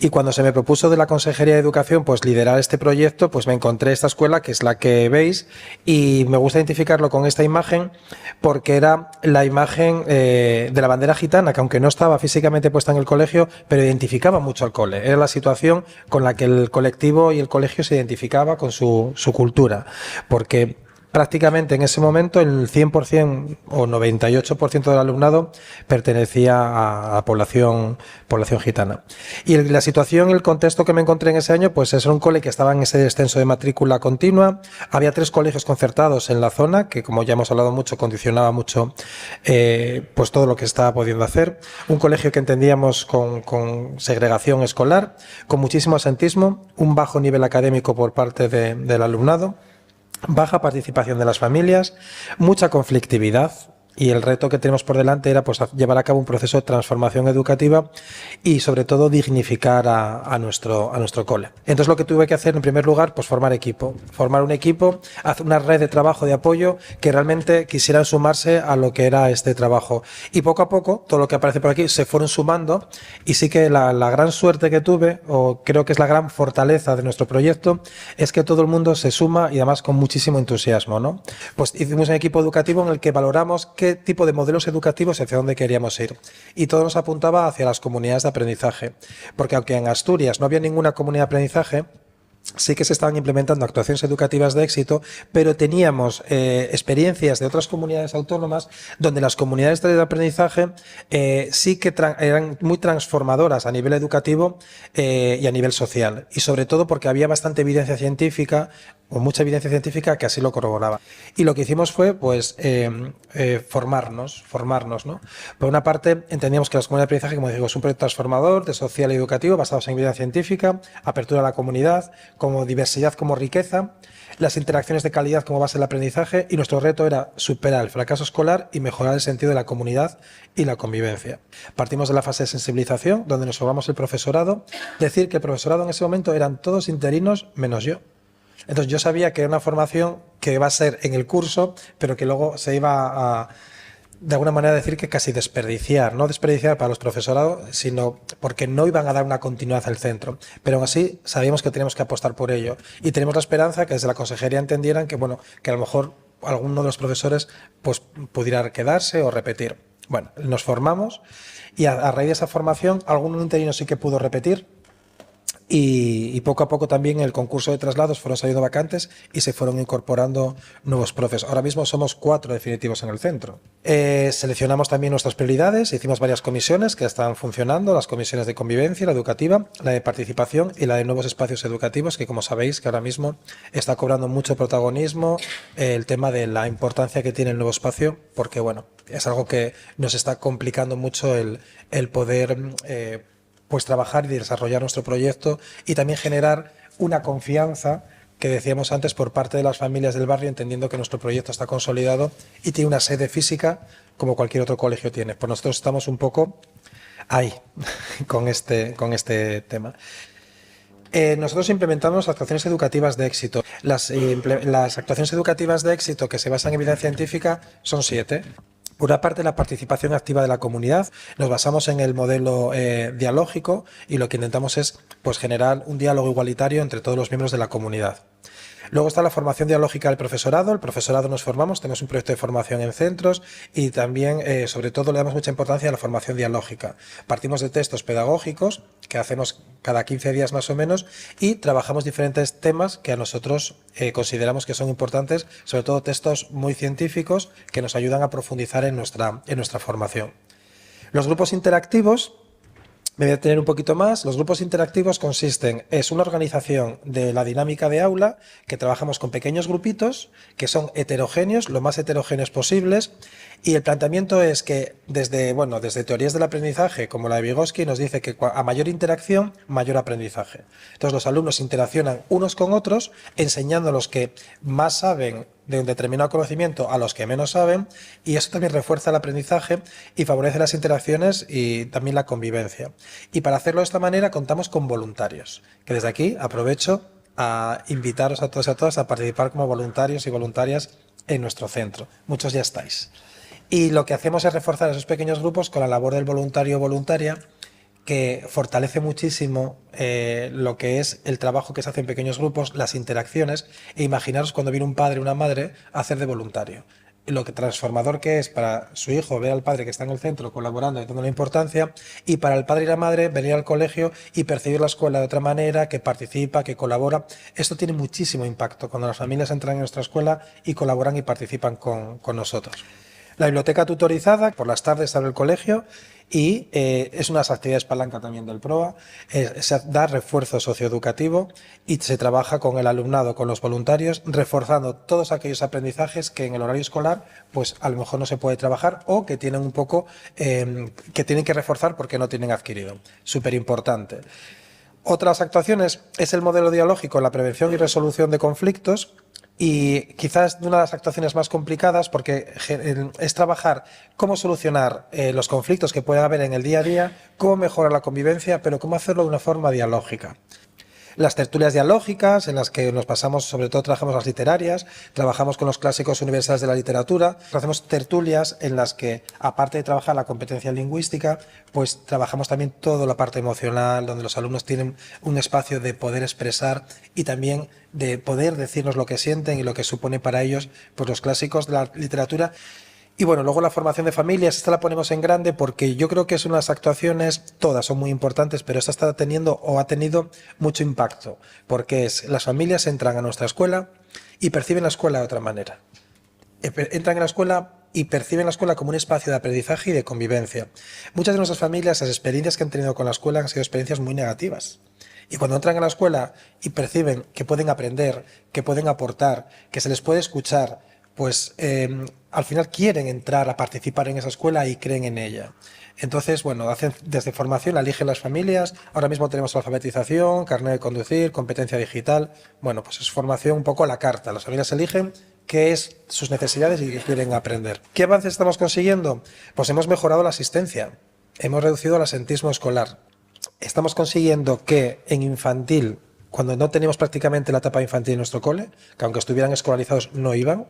y cuando se me propuso de la Consejería de Educación pues liderar este proyecto, pues me encontré esta escuela, que es la que veis, y me gusta identificarlo con esta imagen porque era la imagen de la bandera gitana, que aunque no estaba físicamente puesta en el colegio, pero identificaba mucho al cole. Era la situación con la que el colectivo y el colegio se identificaba con su cultura, porque prácticamente en ese momento el 100% o 98% del alumnado pertenecía a población gitana. Y la situación, el contexto que me encontré en ese año, pues es un cole que estaba en ese descenso de matrícula continua. Había 3 colegios concertados en la zona, que como ya hemos hablado mucho, condicionaba mucho pues todo lo que estaba pudiendo hacer. Un colegio que entendíamos con segregación escolar, con muchísimo asentismo, un bajo nivel académico por parte del alumnado, baja participación de las familias, mucha conflictividad, y el reto que tenemos por delante era pues llevar a cabo un proceso de transformación educativa y sobre todo dignificar a nuestro cole. Entonces lo que tuve que hacer en primer lugar, pues formar un equipo, hacer una red de trabajo de apoyo que realmente quisieran sumarse a lo que era este trabajo. Y poco a poco, todo lo que aparece por aquí se fueron sumando, y sí que la gran suerte que tuve, o creo que es la gran fortaleza de nuestro proyecto, es que todo el mundo se suma y además con muchísimo entusiasmo, ¿no? Pues hicimos un equipo educativo en el que valoramos qué tipo de modelos educativos hacia dónde queríamos ir. Y todo nos apuntaba hacia las comunidades de aprendizaje. Porque aunque en Asturias no había ninguna comunidad de aprendizaje, sí que se estaban implementando actuaciones educativas de éxito, pero teníamos experiencias de otras comunidades autónomas donde las comunidades de aprendizaje sí que eran muy transformadoras a nivel educativo y a nivel social. Y sobre todo porque había bastante evidencia científica, o mucha evidencia científica que así lo corroboraba. Y lo que hicimos fue pues formarnos, ¿no? Por una parte, entendíamos que las comunidades de aprendizaje, como digo, es un proyecto transformador de social y educativo basados en evidencia científica, apertura a la comunidad, como diversidad como riqueza, las interacciones de calidad como base del aprendizaje, y nuestro reto era superar el fracaso escolar y mejorar el sentido de la comunidad y la convivencia. Partimos de la fase de sensibilización, donde nos formamos el profesorado. Decir que el profesorado en ese momento eran todos interinos menos yo. Entonces yo sabía que era una formación que iba a ser en el curso, pero que luego se iba a, de alguna manera, decir que casi desperdiciar, no desperdiciar para los profesorados, sino porque no iban a dar una continuidad al centro. Pero aún así sabíamos que teníamos que apostar por ello, y tenemos la esperanza que desde la consejería entendieran que, bueno, que a lo mejor alguno de los profesores pues pudiera quedarse o repetir. Bueno, nos formamos, y a raíz de esa formación algún interino sí que pudo repetir. Y poco a poco también el concurso de traslados fueron saliendo vacantes y se fueron incorporando nuevos profes. Ahora mismo somos 4 definitivos en el centro. Seleccionamos también nuestras prioridades, hicimos varias comisiones que están funcionando, las comisiones de convivencia, la educativa, la de participación y la de nuevos espacios educativos, que como sabéis que ahora mismo está cobrando mucho protagonismo el tema de la importancia que tiene el nuevo espacio, porque bueno, es algo que nos está complicando mucho el poder pues trabajar y desarrollar nuestro proyecto, y también generar una confianza que decíamos antes por parte de las familias del barrio, entendiendo que nuestro proyecto está consolidado y tiene una sede física como cualquier otro colegio tiene. Pues nosotros estamos un poco ahí con este tema. Nosotros implementamos actuaciones educativas de éxito. Las actuaciones educativas de éxito que se basan en evidencia científica son 7. Por una parte, la participación activa de la comunidad. Nos basamos en el modelo dialógico, y lo que intentamos es pues generar un diálogo igualitario entre todos los miembros de la comunidad. Luego está la formación dialógica del profesorado. El profesorado nos formamos, tenemos un proyecto de formación en centros, y también, sobre todo, le damos mucha importancia a la formación dialógica. Partimos de textos pedagógicos que hacemos cada 15 días más o menos, y trabajamos diferentes temas que a nosotros consideramos que son importantes, sobre todo textos muy científicos que nos ayudan a profundizar en nuestra formación. Los grupos interactivos, me voy a detener un poquito más. Los grupos interactivos es una organización de la dinámica de aula, que trabajamos con pequeños grupitos que son heterogéneos, lo más heterogéneos posibles, y el planteamiento es que desde teorías del aprendizaje, como la de Vygotsky, nos dice que a mayor interacción, mayor aprendizaje. Entonces los alumnos interaccionan unos con otros, enseñando a los que más saben de un determinado conocimiento a los que menos saben, y eso también refuerza el aprendizaje y favorece las interacciones y también la convivencia. Y para hacerlo de esta manera contamos con voluntarios, que desde aquí aprovecho a invitaros a todos y a todas a participar como voluntarios y voluntarias en nuestro centro. Muchos ya estáis. Y lo que hacemos es reforzar esos pequeños grupos con la labor del voluntario o voluntaria, que fortalece muchísimo lo que es el trabajo que se hace en pequeños grupos, las interacciones, e imaginaros cuando viene un padre o una madre a hacer de voluntario. Lo que transformador que es para su hijo ver al padre que está en el centro colaborando y dando la importancia, y para el padre y la madre venir al colegio y percibir la escuela de otra manera, que participa, que colabora. Esto tiene muchísimo impacto cuando las familias entran en nuestra escuela y colaboran y participan con nosotros. La biblioteca tutorizada, por las tardes abre el colegio y es unas actividades palanca también del PROA, se da refuerzo socioeducativo y se trabaja con el alumnado, con los voluntarios, reforzando todos aquellos aprendizajes que en el horario escolar pues a lo mejor no se puede trabajar o que tienen un poco, que tienen que reforzar porque no tienen adquirido. Súper importante. Otras actuaciones es el modelo dialógico en la prevención y resolución de conflictos. Y quizás una de las actuaciones más complicadas porque es trabajar cómo solucionar los conflictos que puede haber en el día a día, cómo mejorar la convivencia, pero cómo hacerlo de una forma dialógica. Las tertulias dialógicas, en las que nos pasamos, sobre todo trabajamos las literarias, trabajamos con los clásicos universales de la literatura, hacemos tertulias en las que, aparte de trabajar la competencia lingüística, pues trabajamos también toda la parte emocional, donde los alumnos tienen un espacio de poder expresar y también de poder decirnos lo que sienten y lo que supone para ellos pues los clásicos de la literatura. Y bueno, luego la formación de familias, esta la ponemos en grande porque yo creo que es unas actuaciones, todas son muy importantes, pero esta está teniendo o ha tenido mucho impacto, porque las familias entran a nuestra escuela y perciben la escuela de otra manera. Entran en la escuela y perciben la escuela como un espacio de aprendizaje y de convivencia. Muchas de nuestras familias, las experiencias que han tenido con la escuela han sido experiencias muy negativas. Y cuando entran a la escuela y perciben que pueden aprender, que pueden aportar, que se les puede escuchar, pues al final quieren entrar a participar en esa escuela y creen en ella. Entonces, bueno, hacen desde formación, eligen las familias, ahora mismo tenemos alfabetización, carnet de conducir, competencia digital, bueno, pues es formación un poco a la carta, las familias eligen qué es sus necesidades y qué quieren aprender. ¿Qué avances estamos consiguiendo? Pues hemos mejorado la asistencia, hemos reducido el absentismo escolar, estamos consiguiendo que en infantil, cuando no teníamos prácticamente la etapa infantil en nuestro cole, que aunque estuvieran escolarizados no iban,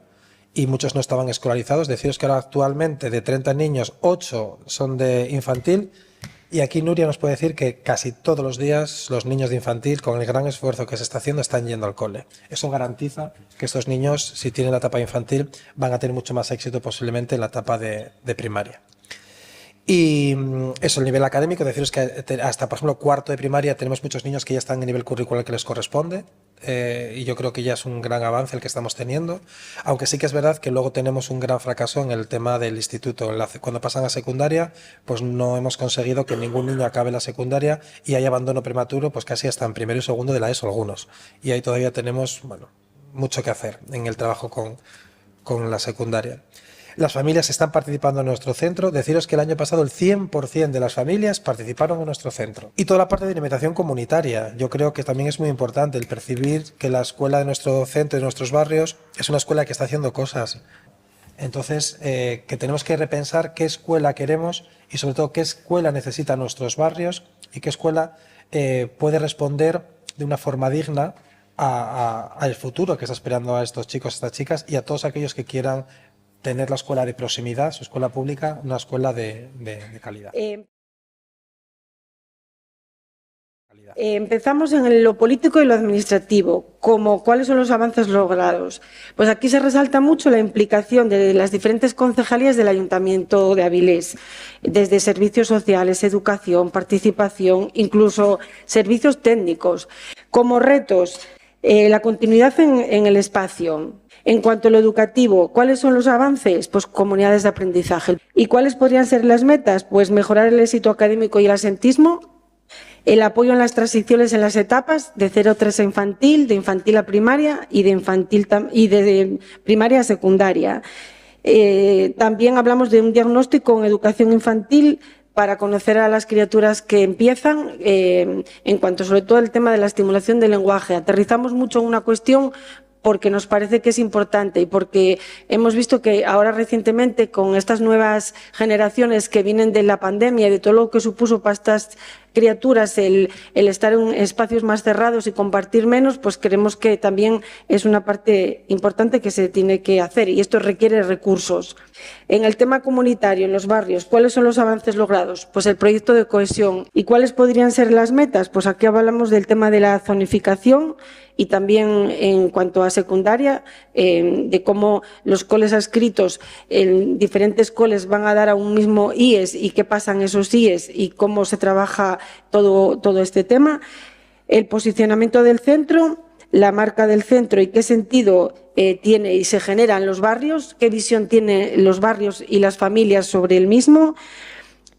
y muchos no estaban escolarizados. Deciros que ahora actualmente de 30 niños, 8 son de infantil, y aquí Nuria nos puede decir que casi todos los días los niños de infantil, con el gran esfuerzo que se está haciendo, están yendo al cole. Eso garantiza que estos niños, si tienen la etapa infantil, van a tener mucho más éxito posiblemente en la etapa de primaria. Y eso, el nivel académico, deciros que hasta, por ejemplo, cuarto de primaria tenemos muchos niños que ya están en el nivel curricular que les corresponde, y yo creo que ya es un gran avance el que estamos teniendo, aunque sí que es verdad que luego tenemos un gran fracaso en el tema del instituto. Cuando pasan a secundaria, pues no hemos conseguido que ningún niño acabe la secundaria y hay abandono prematuro, pues casi hasta en primero y segundo de la ESO algunos. Y ahí todavía tenemos, bueno, mucho que hacer en el trabajo con la secundaria. Las familias están participando en nuestro centro. Deciros que el año pasado el 100% de las familias participaron en nuestro centro. Y toda la parte de alimentación comunitaria. Yo creo que también es muy importante el percibir que la escuela de nuestro centro, de nuestros barrios, es una escuela que está haciendo cosas. Entonces, que tenemos que repensar qué escuela queremos y sobre todo qué escuela necesitan nuestros barrios y qué escuela puede responder de una forma digna al futuro que está esperando a estos chicos, a estas chicas y a todos aquellos que quieran tener la escuela de proximidad, su escuela pública, una escuela de calidad. Empezamos en lo político y lo administrativo, como cuáles son los avances logrados. Pues aquí se resalta mucho la implicación de las diferentes concejalías del Ayuntamiento de Avilés, desde servicios sociales, educación, participación, incluso servicios técnicos. Como retos, la continuidad en el espacio. En cuanto a lo educativo, ¿cuáles son los avances? Pues comunidades de aprendizaje. ¿Y cuáles podrían ser las metas? Pues mejorar el éxito académico y el asentismo, el apoyo en las transiciones en las etapas de 0-3 a infantil, de infantil a primaria y de primaria a secundaria. También hablamos de un diagnóstico en educación infantil para conocer a las criaturas que empiezan, en cuanto sobre todo al tema de la estimulación del lenguaje. Aterrizamos mucho en una cuestión porque nos parece que es importante y porque hemos visto que ahora recientemente con estas nuevas generaciones que vienen de la pandemia y de todo lo que supuso para estas criaturas el estar en espacios más cerrados y compartir menos, pues creemos que también es una parte importante que se tiene que hacer y esto requiere recursos. En el tema comunitario, en los barrios, ¿cuáles son los avances logrados? Pues el proyecto de cohesión. ¿Y cuáles podrían ser las metas? Pues aquí hablamos del tema de la zonificación y también en cuanto a secundaria, de cómo los coles adscritos en diferentes coles van a dar a un mismo IES y qué pasan esos IES y cómo se trabaja todo este tema. El posicionamiento del centro, la marca del centro y qué sentido tiene y se genera en los barrios, qué visión tienen los barrios y las familias sobre el mismo.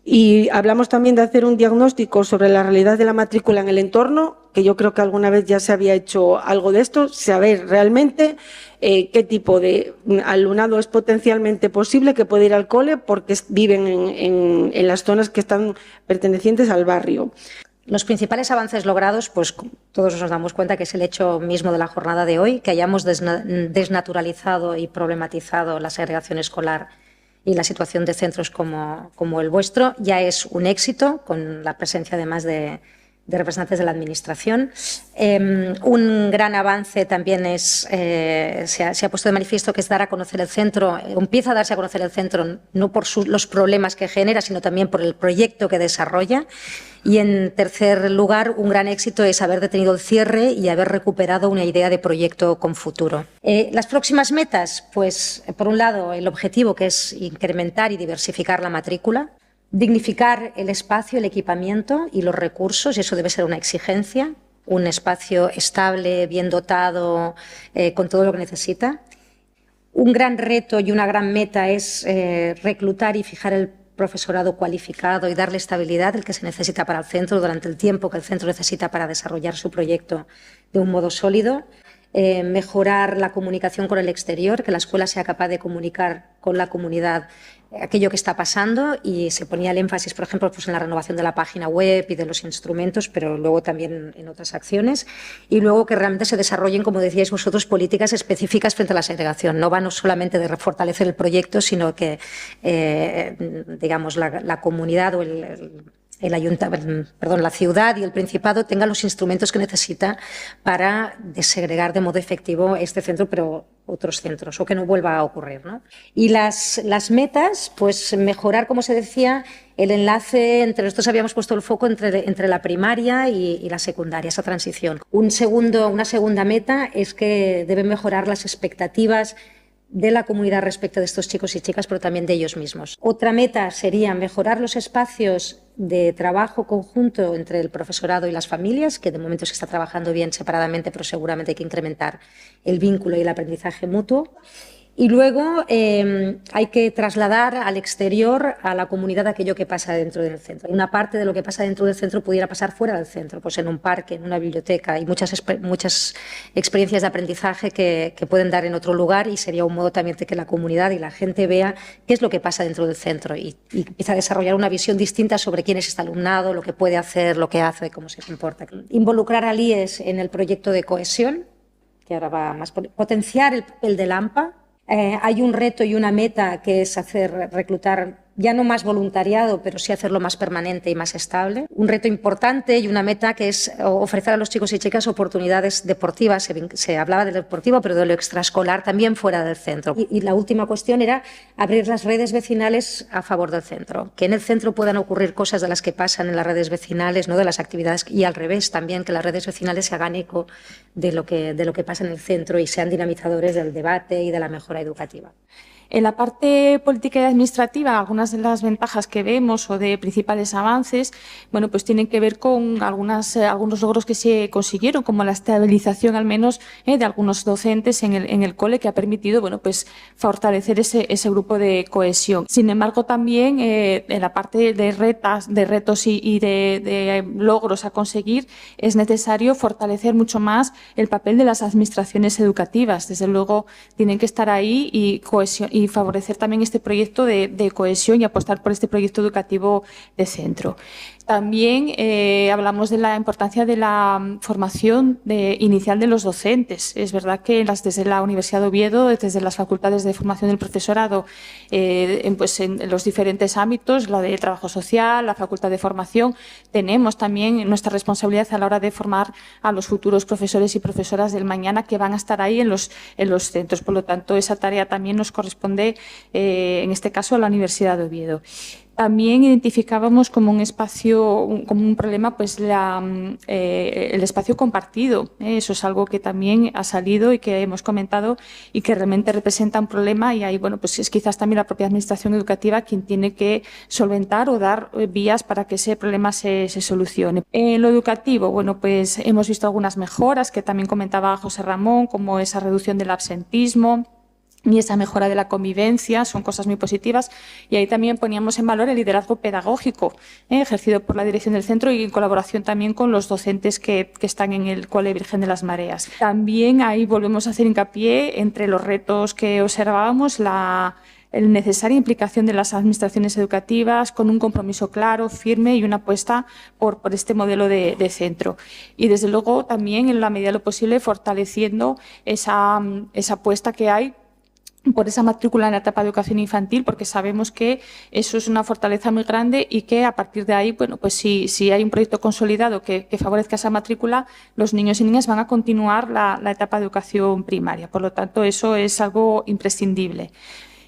Y hablamos también de hacer un diagnóstico sobre la realidad de la matrícula en el entorno, que yo creo que alguna vez ya se había hecho algo de esto, saber realmente qué tipo de alumnado es potencialmente posible que puede ir al cole porque viven en las zonas que están pertenecientes al barrio. Los principales avances logrados, pues todos nos damos cuenta que es el hecho mismo de la jornada de hoy, que hayamos desnaturalizado y problematizado la segregación escolar y la situación de centros como el vuestro. Ya es un éxito, con la presencia además de representantes de la Administración. Un gran avance también se ha puesto de manifiesto, que es dar a conocer el centro, empieza a darse a conocer el centro no por los problemas que genera, sino también por el proyecto que desarrolla. Y en tercer lugar, un gran éxito es haber detenido el cierre y haber recuperado una idea de proyecto con futuro. Las próximas metas, pues por un lado el objetivo, que es incrementar y diversificar la matrícula, dignificar el espacio, el equipamiento y los recursos, y eso debe ser una exigencia, un espacio estable, bien dotado, con todo lo que necesita. Un gran reto y una gran meta es reclutar y fijar el profesorado cualificado y darle estabilidad, el que se necesita para el centro durante el tiempo que el centro necesita para desarrollar su proyecto de un modo sólido. Mejorar la comunicación con el exterior, que la escuela sea capaz de comunicar con la comunidad aquello que está pasando, y se ponía el énfasis, por ejemplo, pues en la renovación de la página web y de los instrumentos, pero luego también en otras acciones, y luego que realmente se desarrollen, como decíais vosotros, políticas específicas frente a la segregación. No va no solamente de fortalecer el proyecto, sino que digamos la comunidad o la ciudad y el Principado tengan los instrumentos que necesita para desegregar de modo efectivo este centro, pero otros centros, o que no vuelva a ocurrir, ¿no? Y las metas, pues mejorar, como se decía, el enlace entre nosotros. Habíamos puesto el foco entre la primaria y la secundaria, esa transición. Una segunda meta es que deben mejorar las expectativas de la comunidad respecto de estos chicos y chicas, pero también de ellos mismos. Otra meta sería mejorar los espacios de trabajo conjunto entre el profesorado y las familias, que de momento se está trabajando bien separadamente, pero seguramente hay que incrementar el vínculo y el aprendizaje mutuo. Y luego hay que trasladar al exterior, a la comunidad, aquello que pasa dentro del centro. Una parte de lo que pasa dentro del centro pudiera pasar fuera del centro, pues en un parque, en una biblioteca. Hay muchas experiencias de aprendizaje que pueden dar en otro lugar, y sería un modo también de que la comunidad y la gente vea qué es lo que pasa dentro del centro y empieza a desarrollar una visión distinta sobre quién es este alumnado, lo que puede hacer, lo que hace, cómo se comporta. Involucrar al IES en el proyecto de cohesión, que ahora va más potenciar el papel del AMPA. Hay un reto y una meta, que es reclutar ya no más voluntariado, pero sí hacerlo más permanente y más estable. Un reto importante y una meta, que es ofrecer a los chicos y chicas oportunidades deportivas. Se hablaba del deportivo, pero de lo extraescolar también fuera del centro. Y la última cuestión era abrir las redes vecinales a favor del centro. Que en el centro puedan ocurrir cosas de las que pasan en las redes vecinales, no de las actividades, y al revés también, que las redes vecinales se hagan eco de lo que pasa en el centro y sean dinamizadores del debate y de la mejora educativa. En la parte política y administrativa, algunas de las ventajas que vemos o de principales avances, bueno, pues tienen que ver con algunos logros que se consiguieron, como la estabilización al menos de algunos docentes en el cole, que ha permitido, bueno, pues fortalecer ese grupo de cohesión. Sin embargo, también en la parte de retos y de logros a conseguir, es necesario fortalecer mucho más el papel de las administraciones educativas. Desde luego, tienen que estar ahí y favorecer también este proyecto de cohesión y apostar por este proyecto educativo de centro. También hablamos de la importancia de la formación inicial de los docentes. Es verdad que desde la Universidad de Oviedo, desde las facultades de formación del profesorado, en los diferentes ámbitos, la de trabajo social, la facultad de formación, tenemos también nuestra responsabilidad a la hora de formar a los futuros profesores y profesoras del mañana que van a estar ahí en los centros. Por lo tanto, esa tarea también nos corresponde, en este caso, a la Universidad de Oviedo. También identificábamos como un problema, pues el espacio compartido. Eso es algo que también ha salido y que hemos comentado y que realmente representa un problema, y ahí, bueno, pues es quizás también la propia administración educativa quien tiene que solventar o dar vías para que ese problema se solucione. En lo educativo, bueno, pues hemos visto algunas mejoras que también comentaba José Ramón, como esa reducción del absentismo y esa mejora de la convivencia, son cosas muy positivas, y ahí también poníamos en valor el liderazgo pedagógico ejercido por la dirección del centro y en colaboración también con los docentes que están en el Cole Virgen de las Mareas. También ahí volvemos a hacer hincapié entre los retos que observábamos, la necesaria implicación de las administraciones educativas con un compromiso claro, firme y una apuesta por este modelo de centro. Y desde luego también, en la medida de lo posible, fortaleciendo esa apuesta que hay por esa matrícula en la etapa de educación infantil, porque sabemos que eso es una fortaleza muy grande y que a partir de ahí, bueno, pues si hay un proyecto consolidado que favorezca esa matrícula, los niños y niñas van a continuar la etapa de educación primaria. Por lo tanto, eso es algo imprescindible.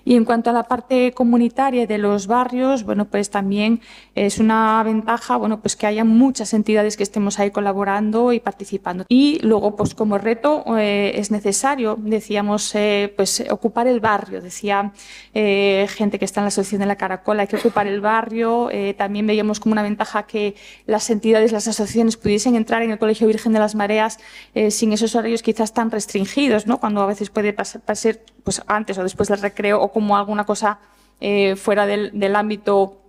Y en cuanto a la parte comunitaria de los barrios, bueno, pues también es una ventaja, bueno, pues que haya muchas entidades que estemos ahí colaborando y participando. Y luego, pues como reto es necesario, decíamos, pues ocupar el barrio. Decía gente que está en la Asociación de la Caracola, hay que ocupar el barrio. También veíamos como una ventaja que las entidades, las asociaciones pudiesen entrar en el Colegio Virgen de las Mareas sin esos horarios quizás tan restringidos, ¿no? Cuando a veces puede pasar pues antes o después del recreo, o como alguna cosa fuera del ámbito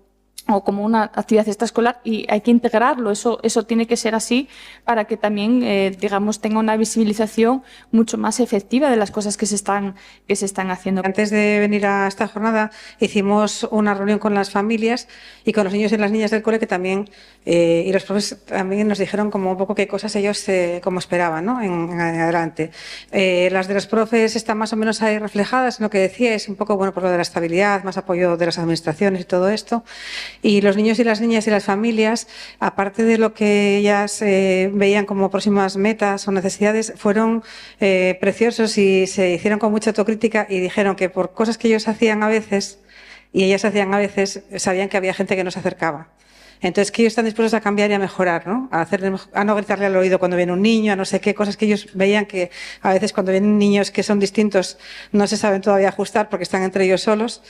o como una actividad extraescolar, y hay que integrarlo. Eso tiene que ser así para que también, digamos, tenga una visibilización mucho más efectiva de las cosas que se están haciendo. Antes de venir a esta jornada hicimos una reunión con las familias y con los niños y las niñas del cole, que también, y los profes también nos dijeron como un poco qué cosas ellos como esperaban, ¿no? en adelante. Las de los profes están más o menos ahí reflejadas en lo que decíais, un poco, bueno, por lo de la estabilidad, más apoyo de las administraciones y todo esto. Y los niños y las niñas y las familias, aparte de lo que ellas veían como próximas metas o necesidades, fueron preciosos y se hicieron con mucha autocrítica y dijeron que por cosas que ellos hacían a veces y ellas hacían a veces, sabían que había gente que no se acercaba. Entonces, que ellos están dispuestos a cambiar y a mejorar, ¿no? A no gritarle al oído cuando viene un niño, a no sé qué, cosas que ellos veían que a veces cuando vienen niños que son distintos no se saben todavía ajustar porque están entre ellos solos.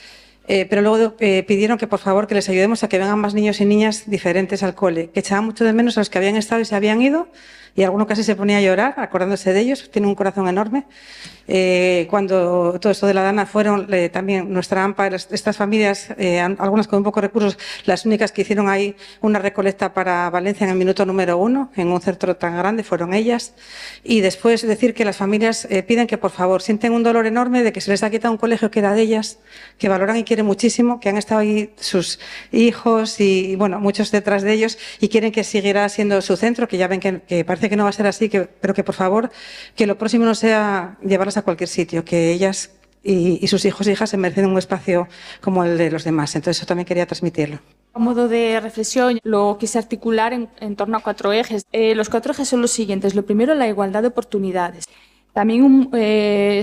Pero luego pidieron que por favor que les ayudemos a que vengan más niños y niñas diferentes al cole, que echaban mucho de menos a los que habían estado y se habían ido, y alguno casi se ponía a llorar acordándose de ellos. Tiene un corazón enorme. Cuando todo esto de la Dana fueron también nuestra AMPA, estas familias, algunas con un poco de recursos, las únicas que hicieron ahí una recolecta para Valencia en el minuto número 1, en un centro tan grande, fueron ellas. Y después decir que las familias piden que por favor sienten un dolor enorme de que se les ha quitado un colegio que era de ellas, que valoran y quieren muchísimo, que han estado ahí sus hijos y bueno, muchos detrás de ellos, y quieren que siguiera siendo su centro, que ya ven que parece que no va a ser así, pero que por favor, que lo próximo no sea llevarlas a cualquier sitio, que ellas y sus hijos e hijas se merecen un espacio como el de los demás. Entonces eso también quería transmitirlo. A modo de reflexión, lo quise articular en torno a 4 ejes. Los 4 ejes son los siguientes. Lo primero, la igualdad de oportunidades. También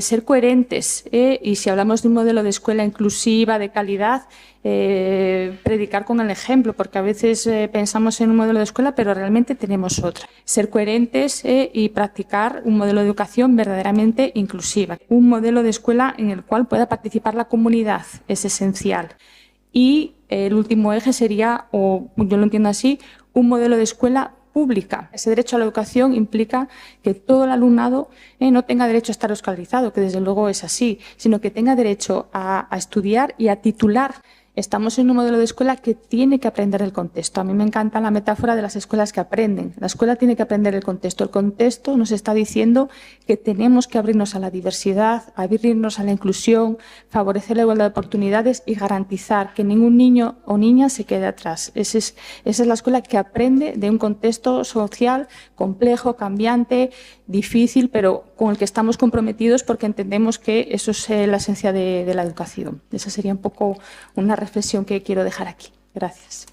ser coherentes, y si hablamos de un modelo de escuela inclusiva, de calidad, predicar con el ejemplo, porque a veces pensamos en un modelo de escuela, pero realmente tenemos otra. Ser coherentes y practicar un modelo de educación verdaderamente inclusiva. Un modelo de escuela en el cual pueda participar la comunidad es esencial. Y el último eje sería, o yo lo entiendo así, un modelo de escuela pública. Ese derecho a la educación implica que todo el alumnado no tenga derecho a estar escolarizado, que desde luego es así, sino que tenga derecho a estudiar y a titular Estamos en un modelo de escuela que tiene que aprender el contexto. A mí me encanta la metáfora de las escuelas que aprenden. La escuela tiene que aprender el contexto. El contexto nos está diciendo que tenemos que abrirnos a la diversidad, abrirnos a la inclusión, favorecer la igualdad de oportunidades y garantizar que ningún niño o niña se quede atrás. Esa es la escuela que aprende de un contexto social complejo, cambiante, difícil, pero con el que estamos comprometidos porque entendemos que eso es la esencia de la educación. Esa sería un poco una reflexión que quiero dejar aquí. Gracias.